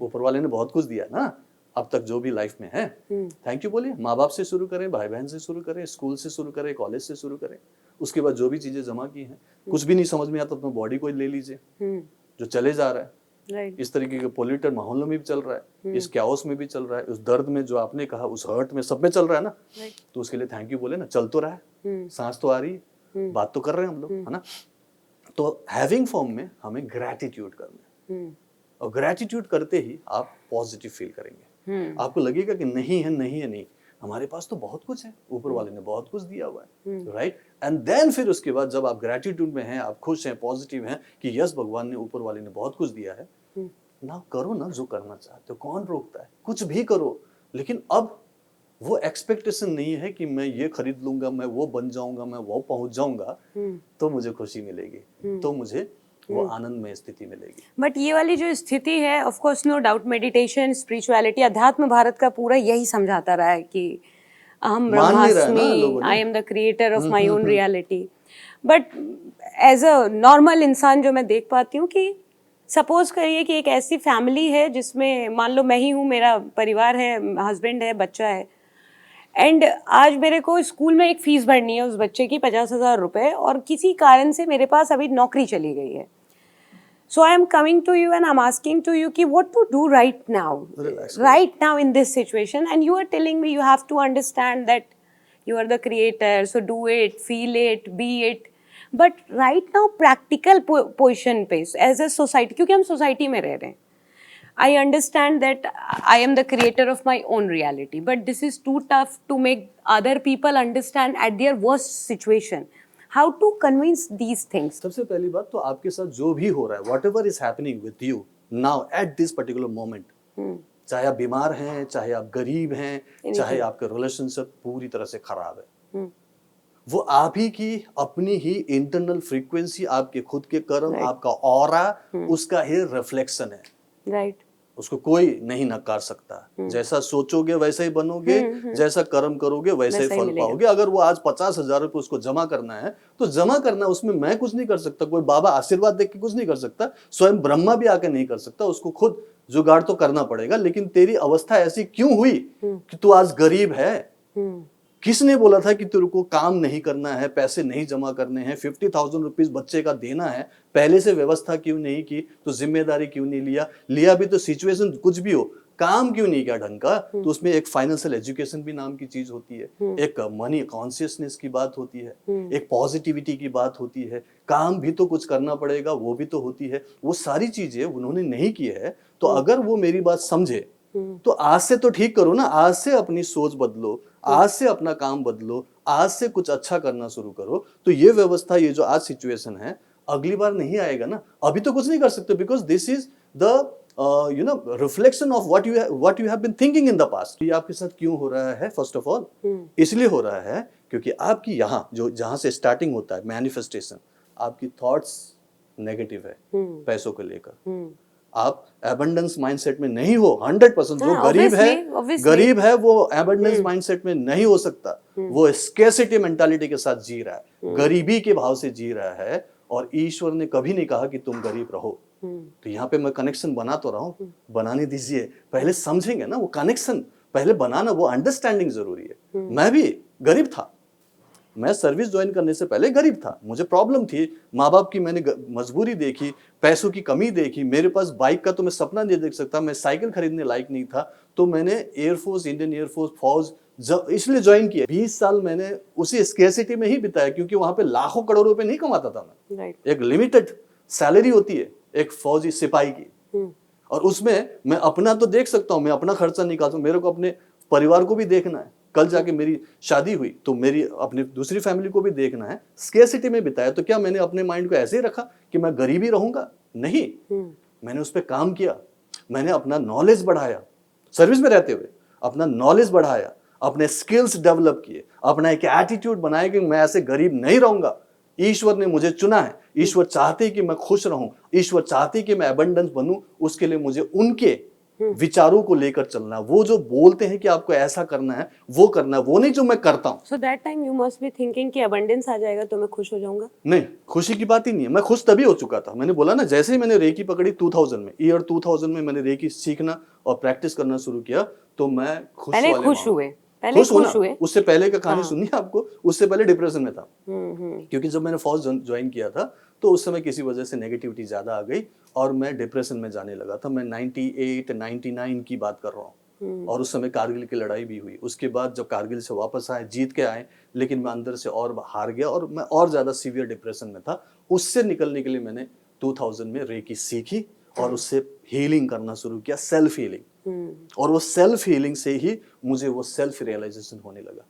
S2: ऊपर वाले ने बहुत कुछ दिया ना अब तक, जो भी लाइफ में है, थैंक यू बोलिए। माँ बाप से शुरू करें, भाई बहन से शुरू करें, स्कूल से शुरू करें, कॉलेज से शुरू करें। उसके बाद जो भी चीजें जमा की हैं, कुछ भी नहीं समझ में आता तो बॉडी को ले लीजिए, जो चले जा रहा है।
S1: Right.
S2: इस तरीके के पोल्यूटेड माहौल में भी चल रहा है, इस कैओस में भी चल रहा है, उस दर्द में जो आपने कहा, उस हर्ट में, सब में चल रहा है ना। तो उसके लिए थैंक यू बोले ना, चल तो रहा है, सांस तो आ रही है, बात तो कर रहे हैं हम लोग, है ना। तो हैविंग फॉर्म में हमें ग्रैटिट्यूड करना है, और ग्रैटिट्यूड करते ही आप पॉजिटिव फील करेंगे। आपको लगेगा कि नहीं है, नहीं है, नहीं, हमारे पास तो बहुत कुछ है, ऊपर वाले ने बहुत कुछ दिया हुआ है, राइट। एंड देन फिर उसके बाद जब आप ग्रैटिट्यूड में हैं, आप खुश हैं, पॉजिटिव हैं कि यस, भगवान ने, ऊपर वाले ने बहुत कुछ दिया है, ना करो ना जो करना चाहते हो, कौन रोकता है? कुछ भी करो, लेकिन अब वो एक्सपेक्टेशन नहीं है कि मैं ये खरीद लूंगा, मैं वो बन जाऊंगा, मैं वो पहुंच जाऊंगा तो मुझे खुशी मिलेगी, तो मुझे वो आनंद में स्थिति मिलेगी।
S1: बट ये वाली जो स्थिति है, of course no doubt, meditation, spirituality, अध्यात्म भारत का पूरा यही समझाता रहा है कि अहम ब्रह्मास्मि, I am the creator of my own reality. But as a normal इंसान जो मैं देख पाती हूँ कि सपोज करिए कि एक ऐसी फैमिली है जिसमें मान लो मैं ही हूँ, मेरा परिवार है, हस्बैंड है, बच्चा है, एंड आज मेरे को स्कूल में एक फीस भरनी है उस बच्चे की 50,000 रुपये, और किसी कारण से मेरे पास अभी नौकरी चली गई है। So I am coming to you and I'm asking to you कि what to do right now, right now in this situation, and you are telling me you have to understand that you are the creator, so do it, feel it, be it. But right now practical position पे as a society, क्योंकि हम society में रह रहे हैं, I understand that I am the creator of my own reality, but this is too tough to make other people understand at their worst situation. How to convince these things?
S2: सबसे पहली बात तो आपके साथ जो भी हो रहा है, whatever is happening with you now at this particular moment, चाहे आप बीमार हैं, चाहे आप गरीब हैं, चाहे आपके रिलेशनशिप पूरी तरह से खराब है, वो आप ही की अपनी ही इंटरनल फ्रीक्वेंसी, आपके खुद के कर्म,
S1: Right.
S2: आपका ऑरा, उसका ही रिफ्लेक्शन है।
S1: राइट।
S2: उसको कोई नहीं नकार सकता। जैसा सोचोगे वैसे ही बनोगे, जैसा कर्म करोगे वैसे ही
S1: वैसा ही
S2: फल
S1: मिलेगा।
S2: पाओगे। अगर वो आज 50,000 रुपये उसको जमा करना है तो जमा करना, उसमें मैं कुछ नहीं कर सकता, कोई बाबा आशीर्वाद देख के कुछ नहीं कर सकता, स्वयं ब्रह्मा भी आके नहीं कर सकता, उसको खुद जुगाड़ तो करना पड़ेगा। लेकिन तेरी अवस्था ऐसी क्यों हुई कि तू आज गरीब है? किसने बोला था कि तेरे को काम नहीं करना है, पैसे नहीं जमा करने हैं, 50,000 रुपीज बच्चे का देना है? पहले से व्यवस्था क्यों नहीं की? तो जिम्मेदारी क्यों नहीं लिया भी तो सिचुएशन कुछ भी हो, काम क्यों नहीं किया ढंग का? तो उसमें एक फाइनेंशियल एजुकेशन भी नाम की चीज होती है, एक मनी कॉन्शियसनेस की बात होती है, एक पॉजिटिविटी की बात होती है, काम भी तो कुछ करना पड़ेगा, वो भी तो होती है। वो सारी चीजें उन्होंने नहीं की है। तो अगर वो मेरी बात समझे तो आज से तो ठीक करो ना, आज से अपनी सोच बदलो, आज से अपना काम बदलो, आज से कुछ अच्छा करना शुरू करो। तो ये व्यवस्था, ये जो आज सिचुएशन है, अगली बार नहीं आएगा ना। अभी तो कुछ नहीं कर सकते, because this is the reflection of what you have been thinking in the past. ये आपके साथ क्यों हो रहा है? फर्स्ट ऑफ ऑल इसलिए हो रहा है क्योंकि आपकी यहाँ जो जहां से स्टार्टिंग होता है मैनिफेस्टेशन, आपकी थॉट्स नेगेटिव है पैसों को लेकर। आप एबंडेंस माइंडसेट में नहीं हो 100%। जो गरीब है वो एबंडेंस माइंडसेट में नहीं हो सकता। वो स्केर्सिटी मेंटालिटी के साथ जी रहा है, गरीबी के भाव से जी रहा है। और ईश्वर ने कभी नहीं कहा कि तुम गरीब रहो। तो यहाँ पे मैं कनेक्शन बना तो रहा हूँ, बनाने दीजिए। पहले समझेंगे ना, वो कनेक्शन पहले बनाना, वो अंडरस्टैंडिंग जरूरी है। मैं भी गरीब था, मैं सर्विस ज्वाइन करने से पहले गरीब था, मुझे प्रॉब्लम थी, माँ बाप की मैंने मजबूरी देखी, पैसों की कमी देखी। मेरे पास बाइक का तो मैं सपना नहीं देख सकता, मैं साइकिल खरीदने लायक नहीं था। तो मैंने एयरफोर्स, इंडियन एयरफोर्स, फौज इसलिए ज्वाइन किया। 20 साल मैंने उसी स्केर्सिटी में ही बिताया, क्योंकि वहां पे लाखों करोड़ों रुपए नहीं कमाता था मैं। एक लिमिटेड सैलरी होती है एक फौजी सिपाही की, और उसमें मैं अपना तो देख सकता हूँ, मैं अपना खर्चा निकाल सकता हूँ, मेरे को अपने परिवार को भी देखना है। कल जाके मेरी शादी हुई तो मेरी अपनी दूसरी फैमिली को भी देखना है। स्केर्सिटी में बिताया। तो क्या मैंने अपने माइंड को ऐसे ही रखा कि मैं गरीब ही रहूंगा? नहीं, मैंने उस पर काम किया, मैंने अपना नॉलेज बढ़ाया, सर्विस में रहते हुए अपना नॉलेज बढ़ाया, अपने स्किल्स डेवलप किए, अपना एक एटीट्यूड बनाया कि मैं ऐसे गरीब नहीं रहूंगा। ईश्वर ने मुझे चुना है, ईश्वर चाहते कि मैं खुश रहूं, ईश्वर चाहते कि मैं अबंडेंस बनूं। उसके लिए मुझे उनके विचारों को लेकर चलना, वो जो बोलते हैं कि आपको ऐसा करना है वो करना है, वो नहीं जो मैं करता हूं।
S1: So that time you must be thinking कि अबंडेंस आ जाएगा तो मैं खुश हो जाऊंगा।
S2: नहीं, खुशी की बात ही नहीं है। मैं खुश तभी हो चुका था, मैंने बोला ना, जैसे ही मैंने रेकी पकड़ी 2000 में, ईयर 2000 में मैंने रेकी सीखना और प्रैक्टिस करना शुरू किया, तो मैं खुश
S1: पहले
S2: वाले
S1: खुश
S2: माहौल।
S1: हुए, पहले खुश हुए।
S2: उससे पहले का कहानी सुननी है आपको। उससे पहले डिप्रेशन में था, क्योंकि जब मैंने फौज ज्वाइन किया था तो उस समय किसी वजह से नेगेटिविटी ज्यादा आ गई और मैं डिप्रेशन में जाने लगा था। मैं 98 99 की बात कर रहा हूँ। और उस समय कारगिल की लड़ाई भी हुई। उसके बाद जब कारगिल से वापस आए, जीत के आए, लेकिन मैं अंदर से और हार गया और मैं और ज्यादा सीवियर डिप्रेशन में था। उससे निकलने के लिए मैंने 2000 में रेकी सीखी और उससे हीलिंग करना शुरू किया, सेल्फ हीलिंग। और वो सेल्फ हीलिंग से ही मुझे वो सेल्फ रियलाइजेशन होने लगा।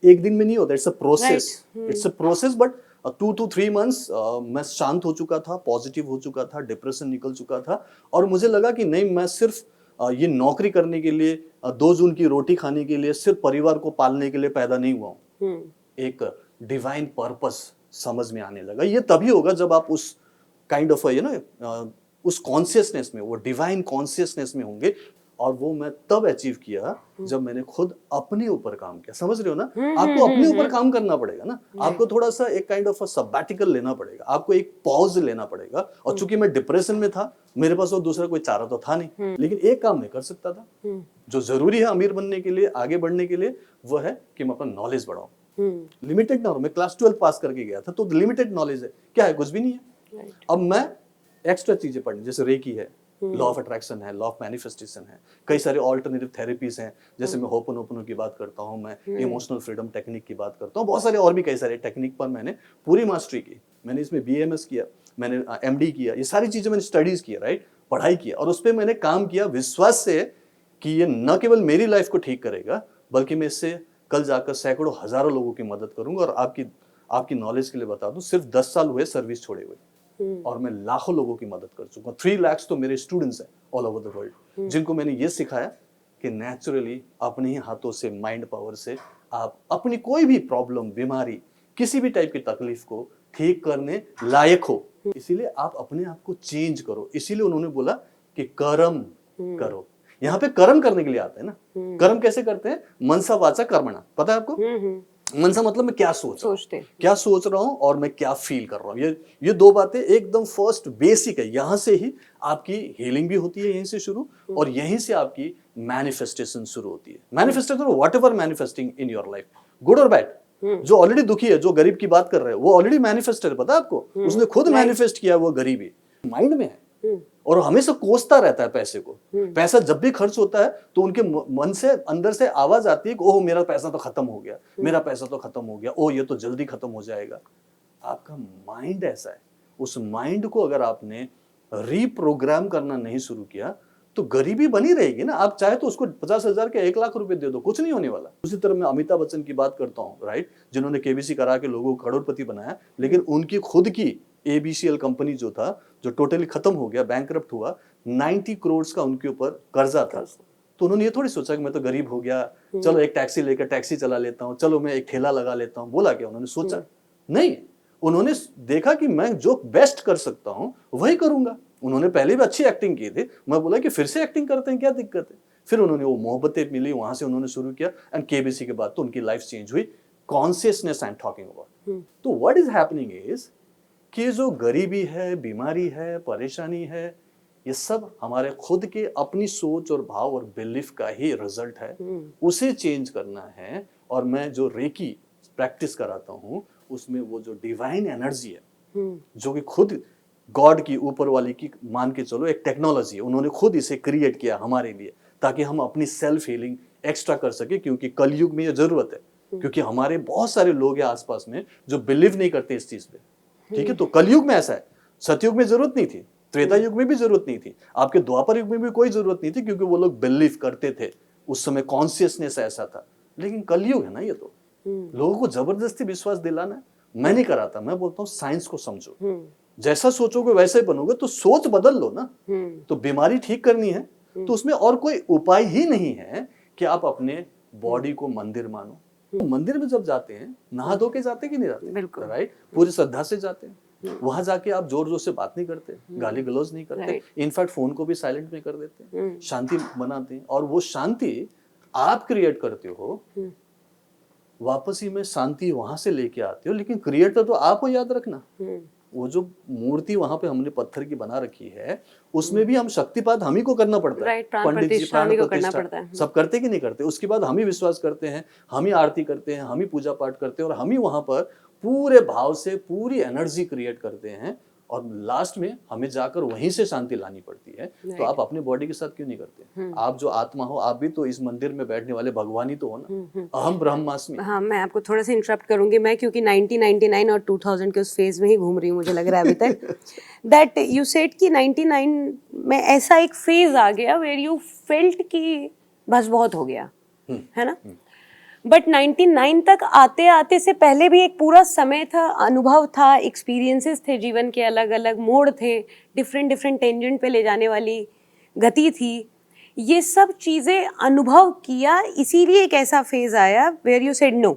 S2: एक दिन में नहीं होता, it's a process, it's a process. But 2 to 3 months मैं शांत हो चुका था, पॉजिटिव हो चुका था, डिप्रेशन निकल चुका था। और मुझे लगा कि नहीं, मैं सिर्फ ये नौकरी करने के लिए, 2 जून की रोटी खाने के लिए, सिर्फ परिवार को पालने के लिए पैदा नहीं हुआ हूँ। एक डिवाइन पर्पस समझ में आने लगा। ये तभी होगा जब आप उस काइंड ऑफ उस कॉन्शियसनेस में, वो डिवाइन कॉन्शियसनेस में होंगे। और वो मैं तब अचीव किया जब मैंने खुद अपने ऊपर काम किया। समझ रहे हो ना? आपको अपने ऊपर काम करना पड़ेगा ना। आपको थोड़ा सा एक काइंड ऑफ सबैटिकल लेना पड़ेगा, आपको एक पॉज लेना पड़ेगा। और चूंकि मैं डिप्रेशन में था, मेरे पास और दूसरा कोई चारा तो था नहीं, लेकिन एक काम मैं कर सकता था जो जरूरी है अमीर बनने के लिए, आगे बढ़ने के लिए, वो है कि मैं अपना नॉलेज बढ़ाऊं। लिमिटेड ना हो। मैं क्लास 12 पास करके गया था, तो लिमिटेड नॉलेज है, क्या है? कुछ भी नहीं है। अब मैं एक्स्ट्रा चीजें पढ़नी, जैसे रेकी है, लॉ ऑफ अट्रैक्शन है, लॉ ऑफ मैनिफेस्टेशन है, कई सारे ऑल्टरनेटिव थेरेपीज हैं, जैसे मैं होपोनोपोनो की बात करता हूँ, मैं इमोशनल फ्रीडम टेक्निक की बात करता हूँ, बहुत सारे और भी कई सारे टेक्निक पर मैंने पूरी मास्टरी की। मैंने इसमें BAMS किया, मैंने MD किया, ये सारी चीजें मैंने स्टडीज किया, राइट, पढ़ाई किया। और उस पर मैंने काम किया विश्वास से कि ये न केवल मेरी लाइफ को ठीक करेगा, बल्कि मैं इससे कल जाकर सैकड़ों हजारों लोगों की मदद करूंगा। और आपकी नॉलेज के लिए बता दूं, सिर्फ 10 साल हुए सर्विस छोड़े हुए और मैं लाखों लोगों की मदद कर चुका हूं। 3 लाख तो मेरे स्टूडेंट्स हैं ऑल ओवर द वर्ल्ड, जिनको मैंने ये सिखाया कि नेचुरली अपने ही हाथों से, माइंड पावर से आप अपनी कोई भी प्रॉब्लम, बीमारी, किसी भी टाइप की तकलीफ को ठीक करने लायक हो। इसीलिए आप अपने आप को चेंज करो। इसीलिए उन्होंने बोला कि कर्म करो। यहाँ पे कर्म करने के लिए आते हैं ना। कर्म कैसे करते हैं? मनसा वाचा कर्मणा, पता है आपको? मनसा मतलब मैं क्या
S1: सोचते हैं।
S2: क्या सोच रहा हूं और मैं क्या फील कर रहा हूं। ये दो बातें एकदम फर्स्ट बेसिक है। यहां से ही आपकी हीलिंग भी होती है, यहीं से शुरू, और यहीं से आपकी मैनिफेस्टेशन शुरू होती है। Manifestation, what ever manifesting in your life, good और बैड। जो ऑलरेडी दुखी है, जो गरीब की बात कर रहे हैं, वो ऑलरेडी मैनिफेस्टर है, पता है आपको? उसने खुद मैनिफेस्ट किया वो गरीबी, माइंड में है और हमेशा कोसता रहता है पैसे को। पैसा जब भी खर्च होता है तो उनके मन से, अंदर से आवाज आती है कि ओह मेरा पैसा तो खत्म हो गया, मेरा पैसा तो खत्म हो गया, ओह ये तो जल्दी खत्म हो जाएगा। आपका माइंड ऐसा है। उस माइंड को अगर आपने रीप्रोग्राम करना नहीं शुरू किया तो गरीबी बनी रहेगी ना। आप चाहे तो उसको 50,000 के 1 लाख रुपए दे दो, कुछ नहीं होने वाला। उसी तरह मैं अमिताभ बच्चन की बात करता हूँ, राइट, जिन्होंने केबीसी करा के लोगों को करोड़पति बनाया, लेकिन उनकी खुद की एबीसीएल कंपनी जो था, जो टोटली खत्म हो गया, बैंकरप्ट हुआ, 90 करोड़ का उनके ऊपर कर्जा था। तो उन्होंने ये थोड़ी सोचा कि मैं तो गरीब हो गया, चलो एक टैक्सी लेकर टैक्सी चला लेता हूँ, चलो मैं एक ठेला लगा लेता हूँ। बोला क्या उन्होंने? सोचा नहीं। उन्होंने देखा कि मैं जो बेस्ट कर सकता हूँ वही करूंगा। उन्होंने पहले भी अच्छी एक्टिंग की थी, मैं बोला कि फिर से एक्टिंग करते हैं, क्या दिक्कत है। फिर उन्होंने वो मोहब्बतें मिली, वहां से उन्होंने शुरू किया, एंड केबीसी के बाद तो उनकी लाइफ चेंज हुई। Consciousness I am talking about. तो व्हाट इज हैपनिंग इज कि जो गरीबी है, बीमारी है, परेशानी है, ये सब हमारे खुद के अपनी सोच और भाव और बिलीफ का ही रिजल्ट है। उसे चेंज करना है। और मैं जो रेकी प्रैक्टिस कराता हूँ उसमें वो जो डिवाइन एनर्जी है, जो कि खुद गॉड की, ऊपर वाली की, मान के चलो एक टेक्नोलॉजी है, उन्होंने खुद इसे क्रिएट किया हमारे लिए ताकि हम अपनी सेल्फ हीलिंग एक्स्ट्रा कर सके। क्योंकि कलयुग में ये जरूरत है, क्योंकि हमारे बहुत सारे लोग हैं आसपास में जो बिलीव नहीं करते इस चीज पे। ठीक है, तो कलयुग में ऐसा है। सतयुग में जरूरत नहीं थी, त्रेता युग में भी जरूरत नहीं थी, आपके द्वापर युग में भी कोई जरूरत नहीं थी, क्योंकि वो लोग बिलीव करते थे, उस समय कॉन्शियसनेस ऐसा था। लेकिन कलयुग है ना ये, तो लोगों को जबरदस्ती विश्वास दिलाना है। मैं नहीं कराता, मैं बोलता हूँ साइंस को समझो, जैसा सोचोगे वैसे ही बनोगे। तो सोच बदल लो ना। तो बीमारी ठीक करनी है तो उसमें और कोई उपाय ही नहीं है कि आप अपने बॉडी को मंदिर मानो। तो मंदिर में जब जाते हैं, नहा धो के जाते कि नहीं जाते, राइट, पूरी श्रद्धा से जाते हैं। वहां जाके आप जोर जोर से बात नहीं करते, गाली गलौज नहीं करते, इनफैक्ट फोन को भी साइलेंट में कर देते हैं, शांति बनाते हैं। और वो शांति आप क्रिएट करते हो, वापस ही में शांति वहां से लेके आते हो, लेकिन क्रिएटर तो आप हो, याद रखना। वो जो मूर्ति वहां पे हमने पत्थर की बना रखी है, उसमें भी हम शक्तिपात हम ही को करना पड़ता है। पंडित जी प्राण प्रतिष्ठा सब करते कि नहीं करते? उसके बाद हम ही विश्वास करते हैं, हम ही आरती करते हैं, हम ही पूजा पाठ करते हैं, और हम ही वहां पर पूरे भाव से पूरी एनर्जी क्रिएट करते हैं। और लास्ट में हमें जाकर वहीं से शांति लानी पड़ती है। तो आप अपने बॉडी के साथ क्यों नहीं करते? आप जो आत्मा हो, आप भी तो इस मंदिर में बैठने वाले भगवान ही तो हो ना। अहम ब्रह्मास्मि।
S1: हाँ, मैं आपको थोड़ा सा इंटरप्ट करूंगी, मैं क्योंकि 1999 और 2000 के उस फेज में ही घूम रही हूँ, मुझे लग रहा है अभी तक। दैट यू सेड कि 99 में ऐसा एक फेज आ गया वेयर यू फेल्ट कि बस बहुत हो गया, है ना। बट 99 तक आते आते से पहले भी एक पूरा समय था, अनुभव था, एक्सपीरियंसेस थे, जीवन के अलग अलग मोड़ थे, डिफरेंट डिफरेंट टेंजेंट पे ले जाने वाली गति थी। ये सब चीजें अनुभव किया, इसीलिए एक ऐसा फेज आया where you said no,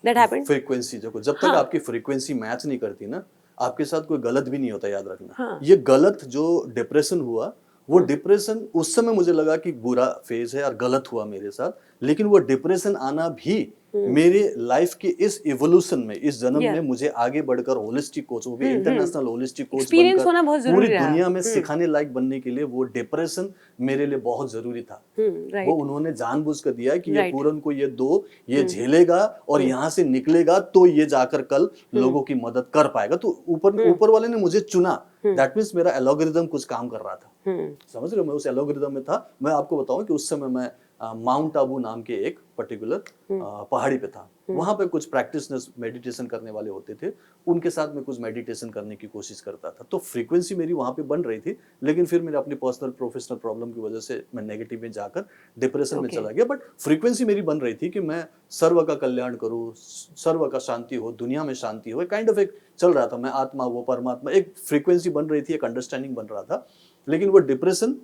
S1: that happened.
S2: Frequency देखो, जब तक आपकी फ्रीक्वेंसी मैच नहीं करती ना, आपके साथ कोई गलत भी नहीं होता, याद रखना। ये गलत जो डिप्रेशन हुआ, वो डिप्रेशन उस समय मुझे लगा कि बुरा फेज है और गलत हुआ मेरे साथ, लेकिन वो डिप्रेशन आना भी मेरे लाइफ के इस इवोल्यूशन में, इस जन्म में मुझे आगे बढ़कर होलिस्टिक कोच, वो भी इंटरनेशनल होलिस्टिक कोच बनकर पूरी दुनिया में सिखाने लायक बनने के लिए वो डिप्रेशन मेरे लिए बहुत जरूरी था। वो उन्होंने जानबूझ कर दिया कि ये पूरन को ये दो, ये झेलेगा और यहाँ से निकलेगा तो ये जाकर कल लोगों की मदद कर पाएगा। तो ऊपर वाले ने मुझे चुना। दैट मीन्स मेरा एल्गोरिदम कुछ काम कर रहा था। समझ रहे हो, मैं उस एल्गोरिदम में था। मैं आपको बताऊं कि उस समय मैं माउंट आबू नाम के एक पर्टिकुलर पहाड़ी पे था। वहां पे कुछ प्रैक्टिशनर्स मेडिटेशन करने वाले होते थे, उनके साथ में कुछ मेडिटेशन करने की कोशिश करता था। तो फ्रीक्वेंसी मेरी वहां पे बन रही थी, लेकिन फिर मेरे अपनी पर्सनल प्रोफेशनल प्रॉब्लम की वजह से मैं नेगेटिव में जाकर डिप्रेशन में चला गया। बट फ्रीक्वेंसी मेरी बन रही थी कि मैं सर्व का कल्याण करूँ, सर्व का शांति हो, दुनिया में शांति हो, काइंड ऑफ एक चल रहा था। मैं आत्मा, वो परमात्मा, एक फ्रीक्वेंसी बन रही थी, एक अंडरस्टैंडिंग बन रहा था। लेकिन वो डिप्रेशन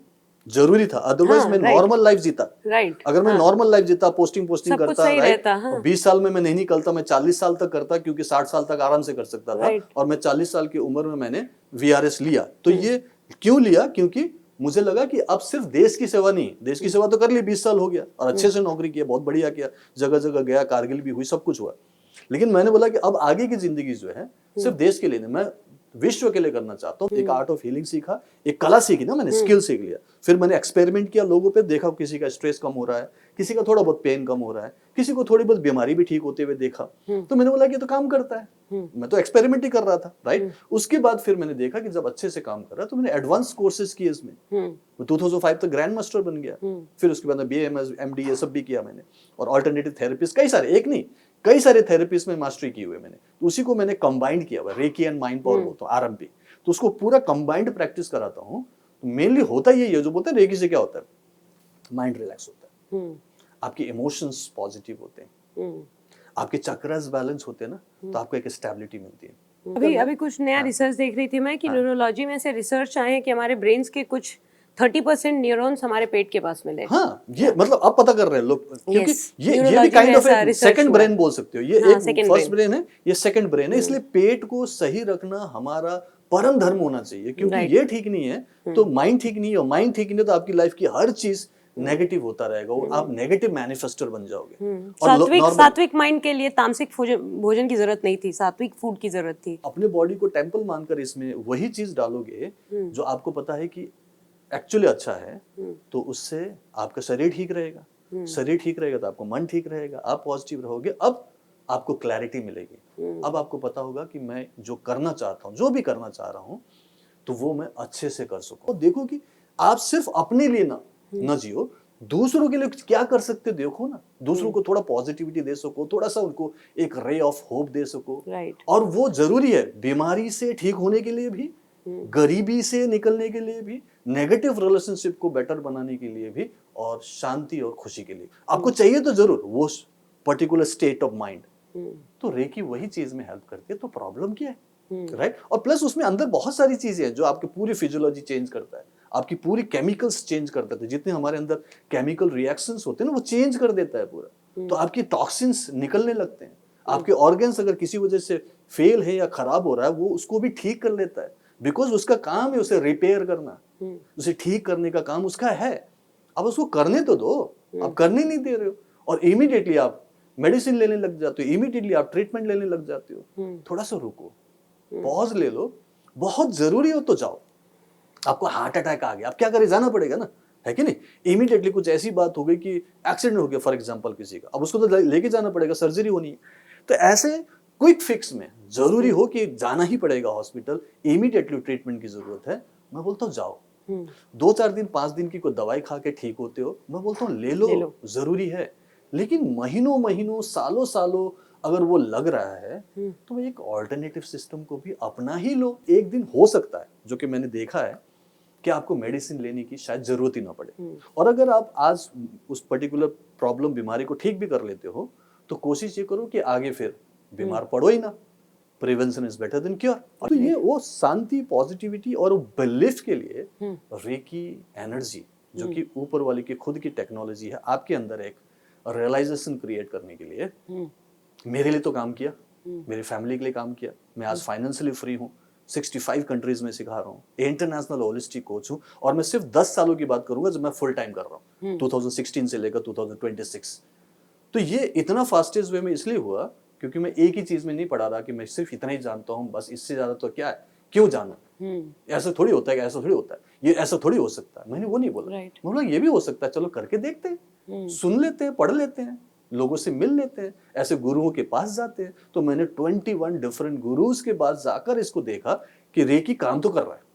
S2: जरूरी था, अदरवाइज
S1: हाँ,
S2: मैं
S1: right.
S2: नॉर्मल लाइफ जीता।
S1: राइट,
S2: अगर मैं नॉर्मल लाइफ जीता, पोस्टिंग
S1: सब कुछ
S2: करता,
S1: सही
S2: राइट,
S1: रहता, हाँ।
S2: 20 साल में मैं नहीं निकलता, मैं 40 साल तक करता, क्योंकि 60 साल तक आराम से कर सकता था।
S1: Right.
S2: और मैं 40 साल की उम्र में मैंने VRS लिया। तो ये क्यों लिया? क्योंकि मुझे लगा कि अब सिर्फ देश की सेवा नहीं, देश की सेवा तो कर ली, 20 साल हो गया और अच्छे से नौकरी किया, बहुत बढ़िया किया, जगह जगह गया, कारगिल भी हुई, सब कुछ हुआ। लेकिन मैंने बोला कि अब आगे की जिंदगी जो है सिर्फ देश के लिए नहीं, मैं विश्व के लिए करना चाहता हूँ। एक आर्ट ऑफ हीलिंग सीखा, एक कला सीखी ना मैंने, स्किल सीख लिया। फिर मैंने एक्सपेरिमेंट किया, लोगों पे देखा, किसी का स्ट्रेस कम हो रहा है, किसी का थोड़ा बहुत पेन कम हो रहा है, किसी को थोड़ी बहुत बीमारी भी ठीक होते हुए देखा। तो मैंने बोला कि ये तो काम करता है, मैं तो एक्सपेरिमेंट ही कर रहा था, राइट। उसके बाद फिर मैंने देखा कि जब अच्छे से काम कर रहा है, तो मैंने एडवांस कोर्सेज किए इसमें। 2005 तक ग्रैंड मास्टर बन गया। फिर उसके बाद BAMS MD ये सब भी किया मैंने, और ऑल्टरनेटिव थेरेपिस्ट कई सारे, एक नहीं कई सारे थेरेपीज में मास्टरी की हुई मैंने। तो उसी को मैंने कंबाइंड किया हुआ, रेकी एंड माइंड पावर बोलता हूँ, RMP। तो उसको पूरा कंबाइंड प्रैक्टिस कराता हूँ। तो मेनली होता यही है, जो बोलते हैं रेकी से क्या होता है, माइंड रिलैक्स होता है, आपकी इमोशंस पॉजिटिव होते हैं, आपके चक्रास बैलेंस होते हैं ना, तो आपको एक स्टेबिलिटी मिलती है।
S1: अभी कुछ नया रिसर्च देख रही थी मैं कि न्यूरोलॉजी में से रिसर्च आए हैं कि हमारे ब्रेन्स के कुछ 30% न्यूरॉन्स हमारे पेट के पास मिले।
S2: हाँ, ये मतलब अब पता कर रहे हैं लोग, क्योंकि
S1: Yes,
S2: ये भी
S1: neurology
S2: काइंड
S1: में
S2: ऑफ
S1: ऐसा
S2: एक
S1: research
S2: सेकंड
S1: हुआ
S2: ब्रेन
S1: है।
S2: बोल सकते हो। ये
S1: हाँ,
S2: एक
S1: second
S2: फर्स्ट
S1: brain।
S2: ब्रेन है, ये सेकंड ब्रेन है। इसलिए पेट को सही रखना हमारा परम धर्म होना चाहिए, क्योंकि
S1: Right।
S2: ये ठीक नहीं है तो माइंड ठीक नहीं है, और माइंड ठीक नहीं है तो आपकी लाइफ की हर चीज नेगेटिव होता रहेगा, और आप नेगेटिव मैनिफेस्टर बन जाओगे। और
S1: सात्विक माइंड के लिए तामसिक भोजन की जरूरत नहीं थी, सात्विक फूड की जरूरत थी।
S2: अपने बॉडी को टेम्पल मानकर इसमें वही चीज डालोगे जो आपको पता है कि एक्चुअली अच्छा है, तो उससे आपका शरीर ठीक रहेगा। शरीर ठीक रहेगा तो आपको मन ठीक रहेगा, आप पॉजिटिव रहोगे। अब आपको क्लैरिटी मिलेगी, अब आपको पता होगा कि मैं जो करना चाहता हूँ, जो भी करना चाह रहा हूँ, तो वो मैं अच्छे से कर सकूं। देखो कि आप सिर्फ अपने लिए ना जियो, दूसरों के लिए क्या कर सकते देखो ना, दूसरों को थोड़ा पॉजिटिविटी दे सको, थोड़ा सा उनको एक रे ऑफ होप दे सको।
S1: Right।
S2: और वो जरूरी है बीमारी से ठीक होने के लिए भी, गरीबी से निकलने के लिए भी, नेगेटिव रिलेशनशिप को बेटर बनाने के लिए भी, और शांति और खुशी के लिए आपको चाहिए तो जरूर वो पर्टिकुलर स्टेट ऑफ माइंड। तो रेकी वही चीज में हेल्प करती है। तो प्रॉब्लम क्या है, राइट। और प्लस उसमें अंदर बहुत सारी चीजें हैं जो आपकी पूरी फिजियोलॉजी चेंज करता है, आपकी पूरी केमिकल्स चेंज कर देता है। जितने हमारे अंदर केमिकल रिएक्शंस होते हैं ना, वो चेंज कर देता है पूरा। तो आपकी टॉक्सिन्स निकलने लगते हैं, आपके ऑर्गन्स अगर किसी वजह से फेल है या खराब हो रहा है, वो उसको भी ठीक कर लेता है, बिकॉज उसका काम है उसे रिपेयर करना, उसे ठीक करने का काम उसका है। अब उसको करने तो दो, आप करने नहीं दे रहे हो, और इमीडिएटली आप मेडिसिन लेने लग जाते हो, इमीडिएटली आप ट्रीटमेंट लेने लग जाते हो। थोड़ा सा रुको, पॉज ले लो, बहुत जरूरी हो तो जाओ। आपको हार्ट अटैक आ गया, आप क्या करें, जाना पड़ेगा ना, है कि नहीं। इमीडिएटली कुछ ऐसी बात हो गई कि एक्सीडेंट हो गया फॉर एग्जांपल किसी का, अब उसको तो लेके जाना पड़ेगा, सर्जरी होनी है। तो ऐसे क्विक फिक्स में जरूरी हो कि जाना ही पड़ेगा हॉस्पिटल, इमीडिएटली ट्रीटमेंट की जरूरत है, मैं बोलता हूँ जाओ। 2-4 दिन 5 दिन की कोई दवाई खा के ठीक होते हो, मैं बोलता हूँ ले लो, जरूरी है। लेकिन महीनों महीनों सालों सालों अगर वो लग रहा है, तो एक ऑल्टरनेटिव सिस्टम को भी अपना ही लो। एक दिन हो सकता है, जो कि मैंने देखा है, कि आपको मेडिसिन लेने की शायद जरूरत ही ना पड़े। और अगर आप आज उस पर्टिकुलर प्रॉब्लम बीमारी को ठीक भी कर लेते हो, तो कोशिश ये करो कि आगे फिर बीमार पड़ो ही ना। Prevention is better than cure. तो ये वो शांति, पॉजिटिविटी और बिलीफ के लिए रेकी एनर्जी, जो कि ऊपर वाले की खुद की टेक्नोलॉजी है, आपके अंदर एक रियलाइजेशन क्रिएट करने के लिए मेरे लिए तो काम किया, मेरी फैमिली के लिए काम किया। मैं आज फाइनेंशियली फ्री हूँ, 65 कंट्रीज में सिखा रहा हूँ, इंटरनेशनल होलिस्टिक कोच हूँ, और मैं सिर्फ 10 सालों की बात करूंगा जब मैं फुल टाइम कर रहा हूँ, 2016 से लेकर 2026। तो ये इतना फास्टेस्ट वे में इसलिए हुआ क्योंकि मैं एक ही चीज में नहीं पढ़ा रहा कि मैं सिर्फ इतना ही जानता हूँ, बस इससे ज्यादा तो क्या है, क्यों जानना। ऐसा थोड़ी होता है, ऐसा थोड़ी होता है, ये ऐसा थोड़ी हो सकता है, मैंने वो नहीं बोला। मैं बोला ये भी हो सकता है, चलो करके देखते हैं, सुन लेते हैं, पढ़ लेते हैं, लोगों से मिल लेते हैं, ऐसे गुरुओं के पास जाते हैं। तो मैंने 21 डिफरेंट गुरुज के पास जाकर इसको देखा कि रेकी काम तो कर रहा है,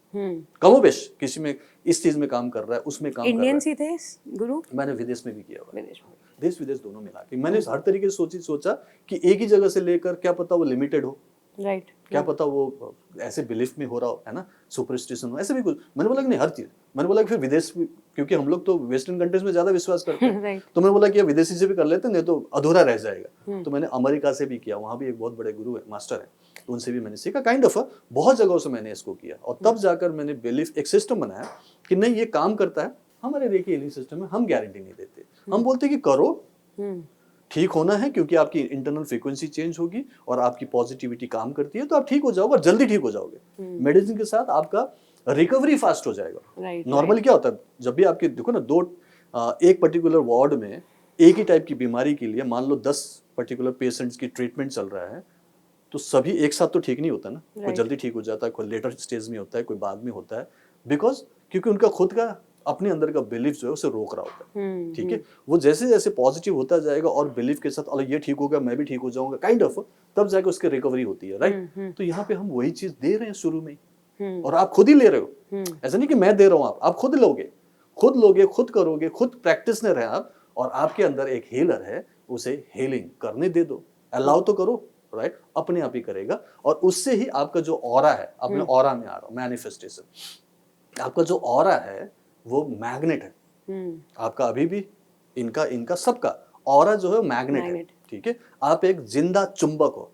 S2: कमोबेश किसी में इस चीज में काम कर रहा है, उसमें काम कर रहा है।
S1: इंडियंस ही थे गुरु,
S2: मैंने विदेश में भी किया हुआ है, देश विदेश दोनों मिला के। मैंने हर तरीके से सोचा कि एक ही जगह से लेकर, क्या पता वो लिमिटेड हो,
S1: राइट,
S2: क्या पता वो ऐसे बिलीफ में हो रहा हो, है ना, सुपरस्टिशन हो, ऐसे भी कुछ। मैंने बोला कि नहीं, हर चीज। मैंने बोला कि फिर विदेश भी, क्योंकि हम लोग तो वेस्टर्न कंट्रीज में ज्यादा विश्वास करते हैं, तो मैंने बोला कि विदेशी से भी कर लेते हैं, नहीं तो अधूरा रह जाएगा। तो मैंने अमेरिका से भी किया, वहां भी एक बहुत बड़े गुरु है, मास्टर है, तो उनसे भी मैंने सीखा। काइंड ऑफ बहुत जगहों से मैंने इसको किया, और तब जाकर मैंने बिलीफ, एक सिस्टम बनाया कि नहीं ये काम करता है। हमारे रेकी हीलिंग सिस्टम में हम गारंटी नहीं देते, हम बोलते कि करो, ठीक होना है क्योंकि आपकी इंटरनल फ्रीक्वेंसी चेंज होगी और आपकी पॉजिटिविटी काम करती है तो आप ठीक हो जाओगे और जल्दी ठीक हो जाओगे। मेडिसिन के साथ आपका रिकवरी फास्ट हो जाएगा। नॉर्मली क्या होता है, जब भी आपके देखो ना एक पर्टिकुलर वार्ड में एक ही टाइप की बीमारी के लिए मान लो 10 पर्टिकुलर पेशेंट्स की ट्रीटमेंट चल रहा है, तो सभी एक साथ तो ठीक नहीं होता ना, कोई जल्दी ठीक हो जाता है, कोई लेटर स्टेज में होता है, कोई बाद में होता है, बिकॉज क्योंकि उनका खुद का अपने अंदर का बिलीफ जो है उसे रोक रहा होता है। ठीक है, वो जैसे जैसे पॉजिटिव होता जाएगा और बिलीफ के साथ अरे ये ठीक होगा मैं भी ठीक हो जाऊंगा काइंड ऑफ, तब जाके उसकी रिकवरी होती है, राइट। तो यहाँ पे हम वही चीज दे रहे हैं शुरू में और आप खुद ही ले रहे हो, ऐसा नहीं कि मैं दे रहा हूँ, आप खुद लोगे, खुद करोगे, खुद प्रैक्टिसनर है आप, और आपके अंदर एक हीलर है, उसे हीलिंग करने दे दो, अलाउ तो करो, राइट, अपने आप ही करेगा। और उससे ही आपका जो ऑरा है, अब मैं ऑरा में आ रहा हूँ, मैनिफेस्टेशन, आपका जो ऑरा है वो मैग्नेट है। आपका अभी भी इनका सबका ऑरा जो है मैग्नेट है, ठीक है। आप एक जिंदा चुंबक हो,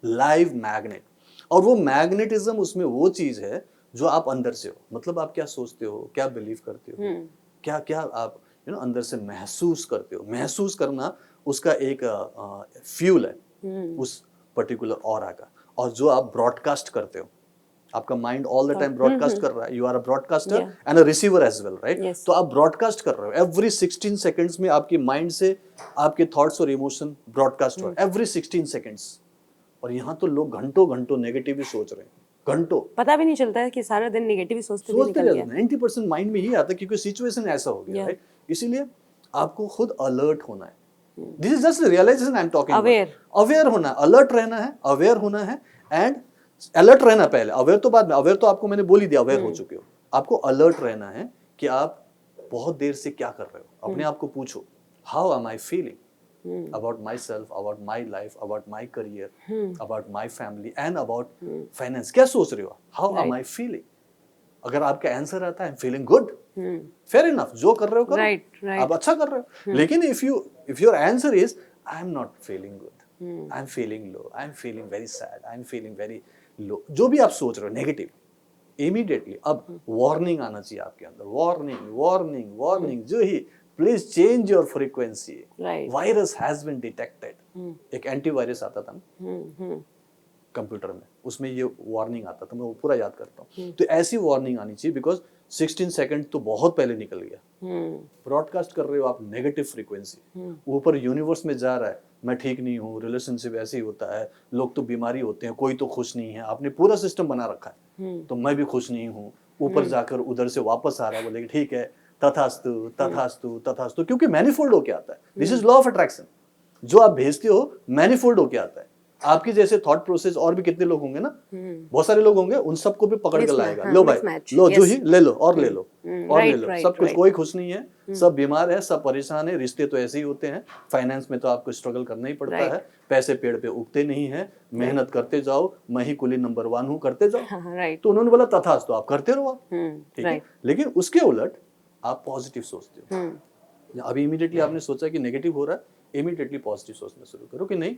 S2: लाइव मैग्नेट, और वो मैग्नेटिज्म उसमें वो चीज है जो आप अंदर से हो, मतलब आप क्या सोचते हो, क्या बिलीव करते हो, क्या क्या आप अंदर से महसूस करते हो, महसूस करना उसका एक फ्यूल है उस पर्टिकुलर ऑरा का। और जो आप ब्रॉडकास्ट करते हो, आपका mind all the time broadcast कर रहा है, you are a broadcaster and a receiver as well, right. तो आप ब्रॉडकास्ट कर रहे हो, एवरी 16 सेकंड्स में आपके माइंड से आपके थॉट्स और इमोशन ब्रॉडकास्ट हो रहे हैं, एवरी 16 सेकंड्स। और यहाँ तो लोग घंटों घंटों नेगेटिव ही सोच रहे हैं, घंटों,
S1: पता भी नहीं चलता है कि सारा दिन नेगेटिव ही सोचते निकल गया।
S2: 90% माइंड में ही आता है क्योंकि सिचुएशन ऐसा हो गया, राइट। इसीलिए आपको खुद अलर्ट होना है। This is just realization I am talking, aware होना, अलर्ट रहना है, अवेयर होना है, एंड अलर्ट रहना पहले, अवेयर तो बाद में। अवेयर तो आपको मैंने बोल ही दिया, अवेयर हो चुके हो। आपको अलर्ट रहना है कि आप बहुत देर से क्या कर रहे हो, अपने आप को पूछो, how am I feeling about my self, about my life, about my career, about my family and about finance. क्या सोच रहे हो, हाउ एम आई फीलिंग। अगर आपका आंसर आता है फीलिंग गुड, फेयर इनफ, जो कर रहे हो करो, आप अच्छा कर रहे हो। लेकिन if your answer is I am not feeling good, I am feeling low, I am feeling very sad, I am feeling very low, जो भी आप सोच रहे हो नेगेटिव, इमीडिएटली अब वार्निंग आना चाहिए आपके अंदर, वार्निंग वार्निंग वार्निंग, जो ही please change your frequency, virus has been detected. एक एंटीवायरस आता था ना कंप्यूटर में, उसमें ये वार्निंग आता था, मैं वो पूरा याद करता हूँ। तो ऐसी वार्निंग आनी चाहिए, बिकॉज 16 सेकंड तो बहुत पहले निकल गया। ब्रॉडकास्ट कर रहे हो आप नेगेटिव फ्रीक्वेंसी, ऊपर यूनिवर्स में जा रहा है, मैं ठीक नहीं हूँ, रिलेशनशिप ऐसे ही होता है, लोग तो बीमारी होते हैं, कोई तो खुश नहीं है, आपने पूरा सिस्टम बना रखा है, तो मैं भी खुश नहीं हूँ। ऊपर जाकर उधर से वापस आ रहा है, बोलेगा ठीक है, तथास्तु तथास्तु तथास्तु, क्योंकि मैनिफोल्ड होके आता है। This is law of attraction, जो आप भेजते हो मैनिफोल्ड होके आता है। आपकी जैसे थॉट प्रोसेस और भी कितने लोग होंगे ना, बहुत सारे लोग होंगे, उन सबको भी पकड़ कर लाएगा, लो भाई लो, जो ही ले लो और ले लो और ले लो, सब कुछ, कोई खुश नहीं है, सब बीमार है, सब परेशान है, रिश्ते तो ऐसे ही होते हैं, फाइनेंस में तो आपको स्ट्रगल करना ही पड़ता है, पैसे पेड़ पे उगते नहीं है, मेहनत करते जाओ, मैं ही कुली नंबर 1 हूँ, करते जाओ। तो उन्होंने बोला तथास्तु, तो आप करते रहो, ठीक है। लेकिन उसके उलट आप पॉजिटिव सोचते हो। अभी इमीडिएटली आपने सोचा कि नेगेटिव हो रहा है, इमीडिएटली पॉजिटिव सोचना शुरू करो कि नहीं,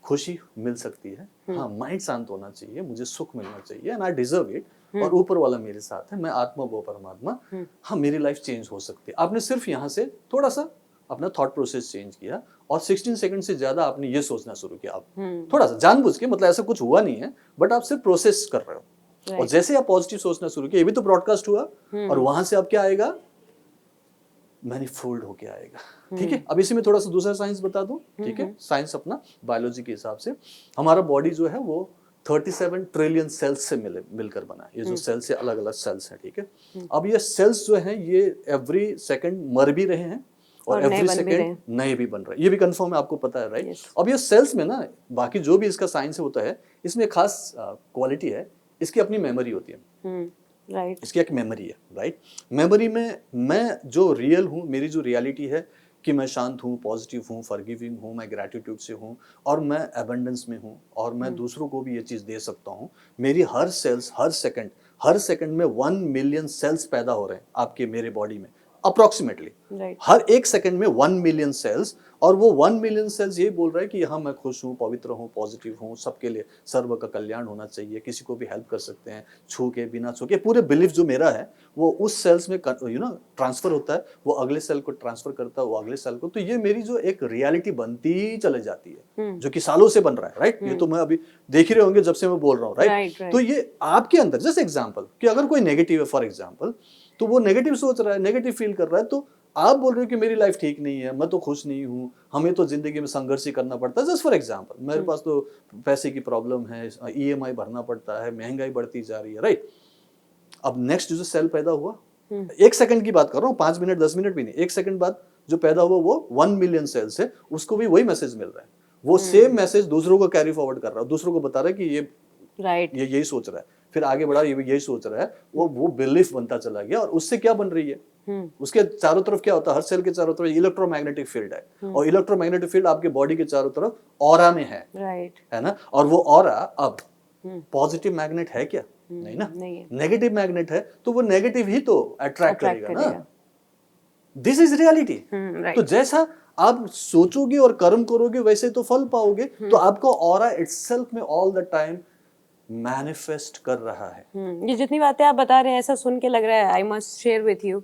S2: खुशी मिल सकती है, हाँ, माइंड शांत होना चाहिए, मुझे सुख मिलना चाहिए, एंड आई डिजर्व इट, और ऊपर वाला मेरे साथ है, मैं आत्मा वो परमात्मा, हाँ, मेरी लाइफ चेंज हो सकती है। आपने सिर्फ यहाँ से थोड़ा सा अपना थॉट प्रोसेस चेंज किया, और 16 सेकंड से ज्यादा आपने ये सोचना शुरू किया, आप थोड़ा सा जानबूझ के, मतलब ऐसा कुछ हुआ नहीं है, बट आप सिर्फ प्रोसेस कर रहे हो। और जैसे आप पॉजिटिव सोचना शुरू किया, ये भी तो ब्रॉडकास्ट हुआ, और वहां से अब क्या आएगा, मैनीफोल्ड होके आएगा, ठीक है। अब इसी में थोड़ा सा दूसरा साइंस बता दूं, ठीक है। साइंस अपना बायोलॉजी के हिसाब से, हमारा बॉडी जो है वो 37 ट्रिलियन सेल्स से मिलकर बना है। ये जो सेल्स है, अलग अलग सेल्स हैं, ठीक है। अब ये सेल्स जो हैं, ये एवरी सेकंड मर भी रहे हैं और एवरी सेकंड नए भी बन रहे हैं, ये भी कंफर्म है, आपको पता है, राइट। अब ये सेल्स में ना, बाकी जो भी इसका साइंस होता है, इसमें खास क्वालिटी है, इसकी अपनी मेमोरी होती है, राइट। इसकी एक मेमोरी है, राइट। मेमोरी में मैं जो रियल हूँ, मेरी जो रियलिटी है कि मैं शांत हूँ, पॉजिटिव हूँ, फॉरगिविंग हूँ, मैं ग्रैटिट्यूड से हूँ, और मैं एबंडेंस में हूँ, और मैं दूसरों को भी ये चीज़ दे सकता हूँ। मेरी हर सेल्स हर सेकंड में 1 मिलियन सेल्स पैदा हो रहे हैं आपके मेरे बॉडी में, अप्रोक्सीमेटली
S1: राइट
S2: हर एक सेकंड में 1 मिलियन सेल्स, और वो 1 मिलियन सेल्स ये बोल रहा है कि हाँ मैं खुश हूँ, पवित्र हूँ, पॉजिटिव हूँ, सबके लिए सर्व का कल्याण होना चाहिए, किसी को भी हेल्प कर सकते हैं, छू के बिना छू के। पूरे बिलीफ जो मेरा है वो उस सेल्स में ट्रांसफर होता है, वो अगले सेल को ट्रांसफर करता है, वो अगले सेल को। तो ये मेरी जो एक रियलिटी बनती चले जाती है, जो कि सालों से बन रहा है, राइट। ये तो मैं अभी देख ही रहे होंगे जब से मैं बोल रहा हूँ, राइट। तो ये आपके अंदर जस्ट एग्जाम्पल कि अगर कोई नेगेटिव है फॉर एग्जाम्पल, तो वो नेगेटिव सोच रहा है, नेगेटिव फील कर रहा है, तो आप बोल रहे हो कि मेरी लाइफ ठीक नहीं है, मैं तो खुश नहीं हूँ, हमें तो जिंदगी में संघर्ष ही करना पड़ता है। जस्ट फॉर एग्जांपल, मेरे पास तो पैसे की प्रॉब्लम है, ईएमआई भरना पड़ता है, महंगाई बढ़ती जा रही है, राइट। अब नेक्स्ट जो सेल पैदा हुआ, 1 सेकंड की बात कर रहा हूँ, 5 मिनट 10 मिनट भी नहीं, 1 सेकंड बाद जो पैदा हुआ वो 1 मिलियन सेल्स है, उसको भी वही मैसेज मिल रहा है, वो सेम मैसेज दूसरों को कैरी फॉरवर्ड कर रहा है, दूसरों को बता रहा है कि ये
S1: राइट
S2: ये यही सोच रहा है, फिर आगे बढ़ा, ये भी यही सोच रहा है, वो बिलीफ बनता चला गया। और उससे क्या बन रही है, उसके चारों तरफ क्या होता है, हर सेल के चारों तरफ इलेक्ट्रोमैग्नेटिक फील्ड है, और इलेक्ट्रोमैग्नेटिक फील्ड आपके बॉडी के चारों तरफ ऑरा में
S1: राइट
S2: है ना। और वो ऑरा अब पॉजिटिव मैग्नेट है क्या, नहीं ना,
S1: नहीं है,
S2: नेगेटिव मैग्नेट है, तो वो नेगेटिव ही तो अट्रैक्ट
S1: अट्रैक्ट
S2: करेगा ना।
S1: करेगा।
S2: This is reality. तो
S1: राइट
S2: जैसा आप सोचोगे और कर्म करोगे वैसे तो फल पाओगे। तो आपका ऑरा इटसेल्फ में ऑल द टाइम मैनिफेस्ट कर रहा है।
S1: ये जितनी बातें आप बता रहे हैं ऐसा सुन के लग रहा है, I must share with you,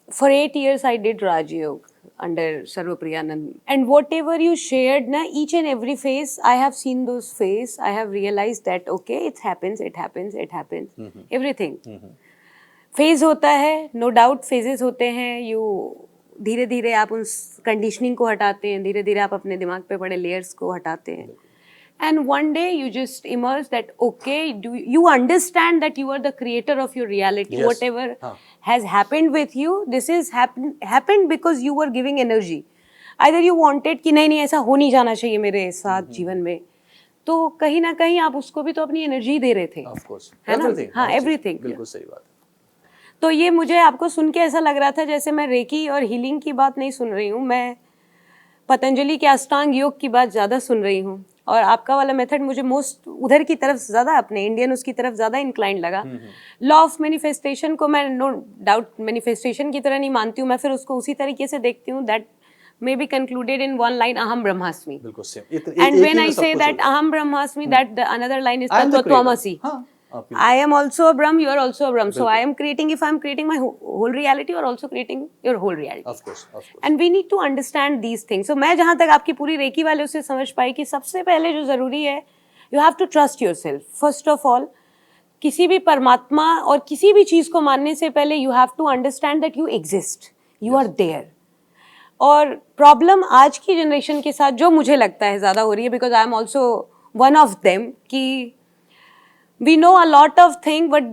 S1: for 8 years I did Raj Yoga under Sarvapriyanand, and whatever you shared na, each and every phase I have seen those phase, I have realized that okay, it happens, everything phase होता है, no doubt phases होते हैं। you धीरे धीरे आप उस conditioning को हटाते हैं, धीरे धीरे आप अपने दिमाग पे बड़े लेयर्स को हटाते हैं, and one day you just emerge that okay, do you understand that you are the creator of your reality?
S2: Yes.
S1: Whatever has happened with you, this is happened because you were giving energy, either you wanted कि नहीं नहीं ऐसा हो नहीं जाना चाहिए मेरे साथ जीवन में, तो कहीं ना कहीं आप उसको भी तो अपनी एनर्जी दे रहे थे,
S2: Of course.
S1: है ना।
S2: Everything,
S1: हाँ,
S2: हर चीज,
S1: एवरीथिंग।
S2: बिल्कुल सही बात है।
S1: तो ये मुझे आपको सुन के ऐसा लग रहा था जैसे मैं रेकी और हीलिंग की बात नहीं सुन रही हूँ, मैं पतंजलि के अष्टांग योग की बात ज़्यादा सुन रही हूँ, और आपका वाला मेथड मुझे मोस्ट उधर की तरफ ज़्यादा, अपने इंडियन उसकी तरफ ज़्यादा इंक्लाइंड लगा। लॉ ऑफ मैनिफेस्टेशन को मैं नो डाउट मैनिफेस्टेशन की तरह नहीं मानती हूँ, मैं फिर उसको उसी तरीके से देखती हूँ, that may be concluded in one line, aham brahmasmi.
S2: बिल्कुल same.
S1: And when I say that aham brahmasmi, that the another line is tattvamasi. I am also a Brahm, you are also a Brahm. So I am creating, if I am creating my whole reality, you are also creating your whole reality.
S2: Of course, of course.
S1: And we need to understand these things. So मैं जहाँ तक आपकी पूरी recce वाले उससे समझ पाई कि सबसे पहले जो जरूरी है, you have to trust yourself. First of all, किसी भी परमात्मा और किसी भी चीज को मानने से पहले you have to understand that you exist, you are there. और प्रॉब्लम आज की जनरेशन के साथ जो मुझे लगता है ज़्यादा हो रही है, because I am also one of them, कि we know a lot of thing but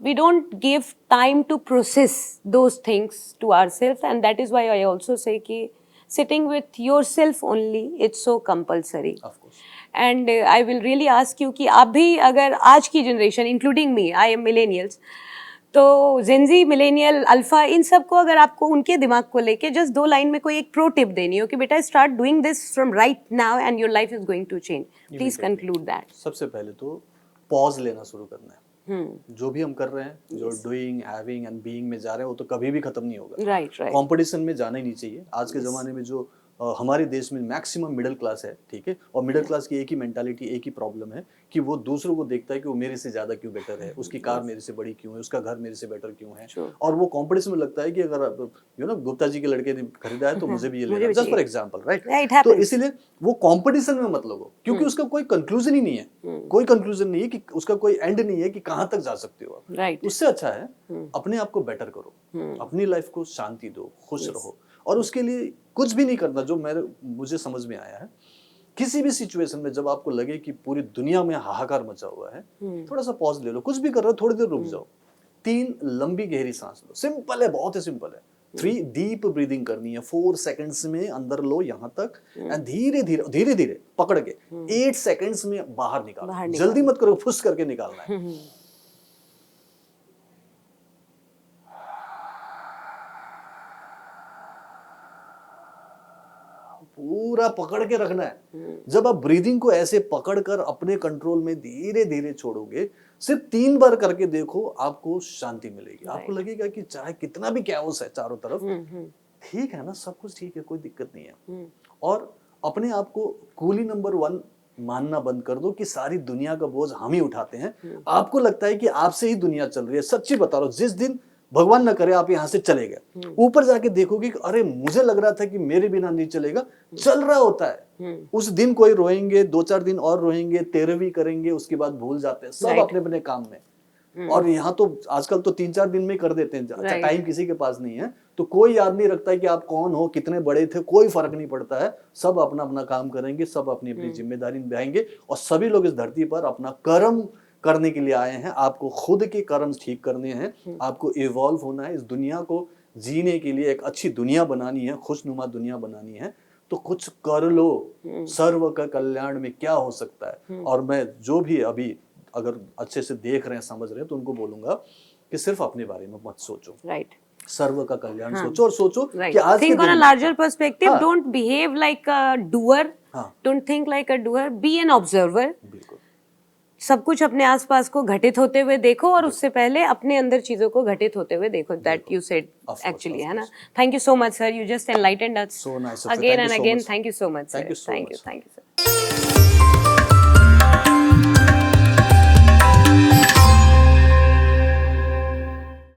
S1: we don't give time to process those things to ourselves, and that is why I also say कि sitting with yourself only, it's so compulsory.
S2: Of course.
S1: And I will really ask you कि आप भी अगर आज की generation including me, I am millennials, तो Gen Z, millennial, alpha, इन सबको अगर आपको उनके दिमाग को लेके जस्ट 2 लाइन में कोई एक प्रो टिप देनी हो कि बेटा start doing this from right now and your life is going to change, please conclude that.
S2: सबसे पहले तो पॉज लेना शुरू करना है। जो भी हम कर रहे हैं, जो डूइंग, हैविंग एंड बीइंग में जा रहे हैं, वो तो कभी भी खत्म नहीं होगा।
S1: Right right.
S2: कंपटीशन में जाना ही नहीं चाहिए। आज के जमाने में जो हमारे देश में मैक्सिमम मिडिल क्लास है, ठीक है, और मिडिल क्लास की एक ही मेंटालिटी, एक ही प्रॉब्लम है कि वो दूसरों को देखता है कि वो मेरे से ज्यादा क्यों बेटर है, उसकी कार मेरे से बड़ी क्यों है, उसका घर मेरे से बेटर क्यों है, और वो कंपटीशन में लगता है कि अगर गुप्ता जी के लड़के ने खरीदा है तो मुझे भी ये लेना, जस्ट फॉर एग्जांपल, राइट। तो इसीलिए वो कंपटीशन में मत लगो, क्योंकि उसका कोई कंक्लूजन ही नहीं है, कोई कंक्लूजन नहीं है, कि उसका कोई एंड नहीं है कि कहाँ तक जा सकते हो आप।
S1: राइट।
S2: उससे अच्छा है अपने आप को बेटर करो, अपनी लाइफ को शांति दो, खुश रहो, और उसके लिए कुछ भी नहीं करना। जो मुझे समझ में आया है, किसी भी सिचुएशन में जब आपको लगे कि पूरी दुनिया में हाहाकार मचा हुआ है, थोड़ा सा पॉज ले लो, कुछ भी कर रहे हो थोड़ी देर रुक जाओ, 3 लंबी गहरी सांस लो। सिंपल है, बहुत ही सिंपल है। 3 डीप ब्रीदिंग करनी है, 4 सेकंड्स में अंदर लो यहाँ तक, एंड धीरे धीरे पकड़ के 8 सेकंड्स में बाहर निकालो। जल्दी मत करो, फुस करके निकालना है। पूरा पकड़ के रखना है। जब आप ब्रीदिंग को ऐसे पकड़ कर अपने कंट्रोल में धीरे धीरे छोड़ोगे, सिर्फ 3 बार करके देखो, आपको शांति मिलेगी। आपको लगेगा कि चाहे कितना भी कैओस है चारों तरफ, ठीक है ना, सब कुछ ठीक है, कोई दिक्कत नहीं है। और अपने आप को कूली नंबर 1 मानना बंद कर दो कि सारी दुनिया का बोझ हम ही उठाते हैं। आपको लगता है कि आपसे ही दुनिया चल रही है। सच्ची बता रहा हूं, जिस दिन भगवान न करे आप यहाँ से चले गए, ऊपर जाके देखोगे कि अरे मुझे लग रहा था कि मेरे बिना नहीं चलेगा, चल रहा होता है। उस दिन कोई रोएंगे, 2-4 दिन और रोएंगे, 13वीं करेंगे, उसके बाद भूल जाते हैं सब अपने अपने काम में। और यहाँ तो आजकल तो 3-4 दिन में कर देते हैं। अच्छा, टाइम किसी के पास नहीं है तो कोई याद नहीं रखता है कि आप कौन हो, कितने बड़े थे, कोई फर्क नहीं पड़ता है। सब अपना अपना काम करेंगे, सब अपनी अपनी जिम्मेदारी निभाएंगे और सभी लोग इस धरती पर अपना कर्म करने के लिए आए हैं। आपको खुद के कर्म ठीक करने हैं, आपको इवॉल्व होना है, इस दुनिया को जीने के लिए एक अच्छी दुनिया बनानी है, खुशनुमा दुनिया बनानी है। तो कुछ कर लो, सर्व का कल्याण में क्या हो सकता है। और मैं जो भी अभी अगर अच्छे से देख रहे हैं, समझ रहे हैं, तो उनको बोलूंगा कि सिर्फ अपने बारे में मत सोचो,
S1: राइट,
S2: सर्व का कल्याण सोचो। और सोचो कि आज
S1: think on a larger perspective,
S2: हाँ।
S1: Don't behave like a doer,
S2: हाँ।
S1: Don't think like a doer, be an observer.
S2: बिल्कुल
S1: सब कुछ अपने आसपास को घटित होते हुए देखो और उससे पहले अपने अंदर चीजों को घटित होते हुए देखो। दैट यू सेड एक्चुअली, है ना। Thank you so much sir, you just enlightened us
S2: So nice of you.
S1: Again
S2: Thank
S1: and
S2: you so
S1: again.
S2: much.
S1: Thank you so much sir,
S2: Thank you so much.
S1: Thank you sir.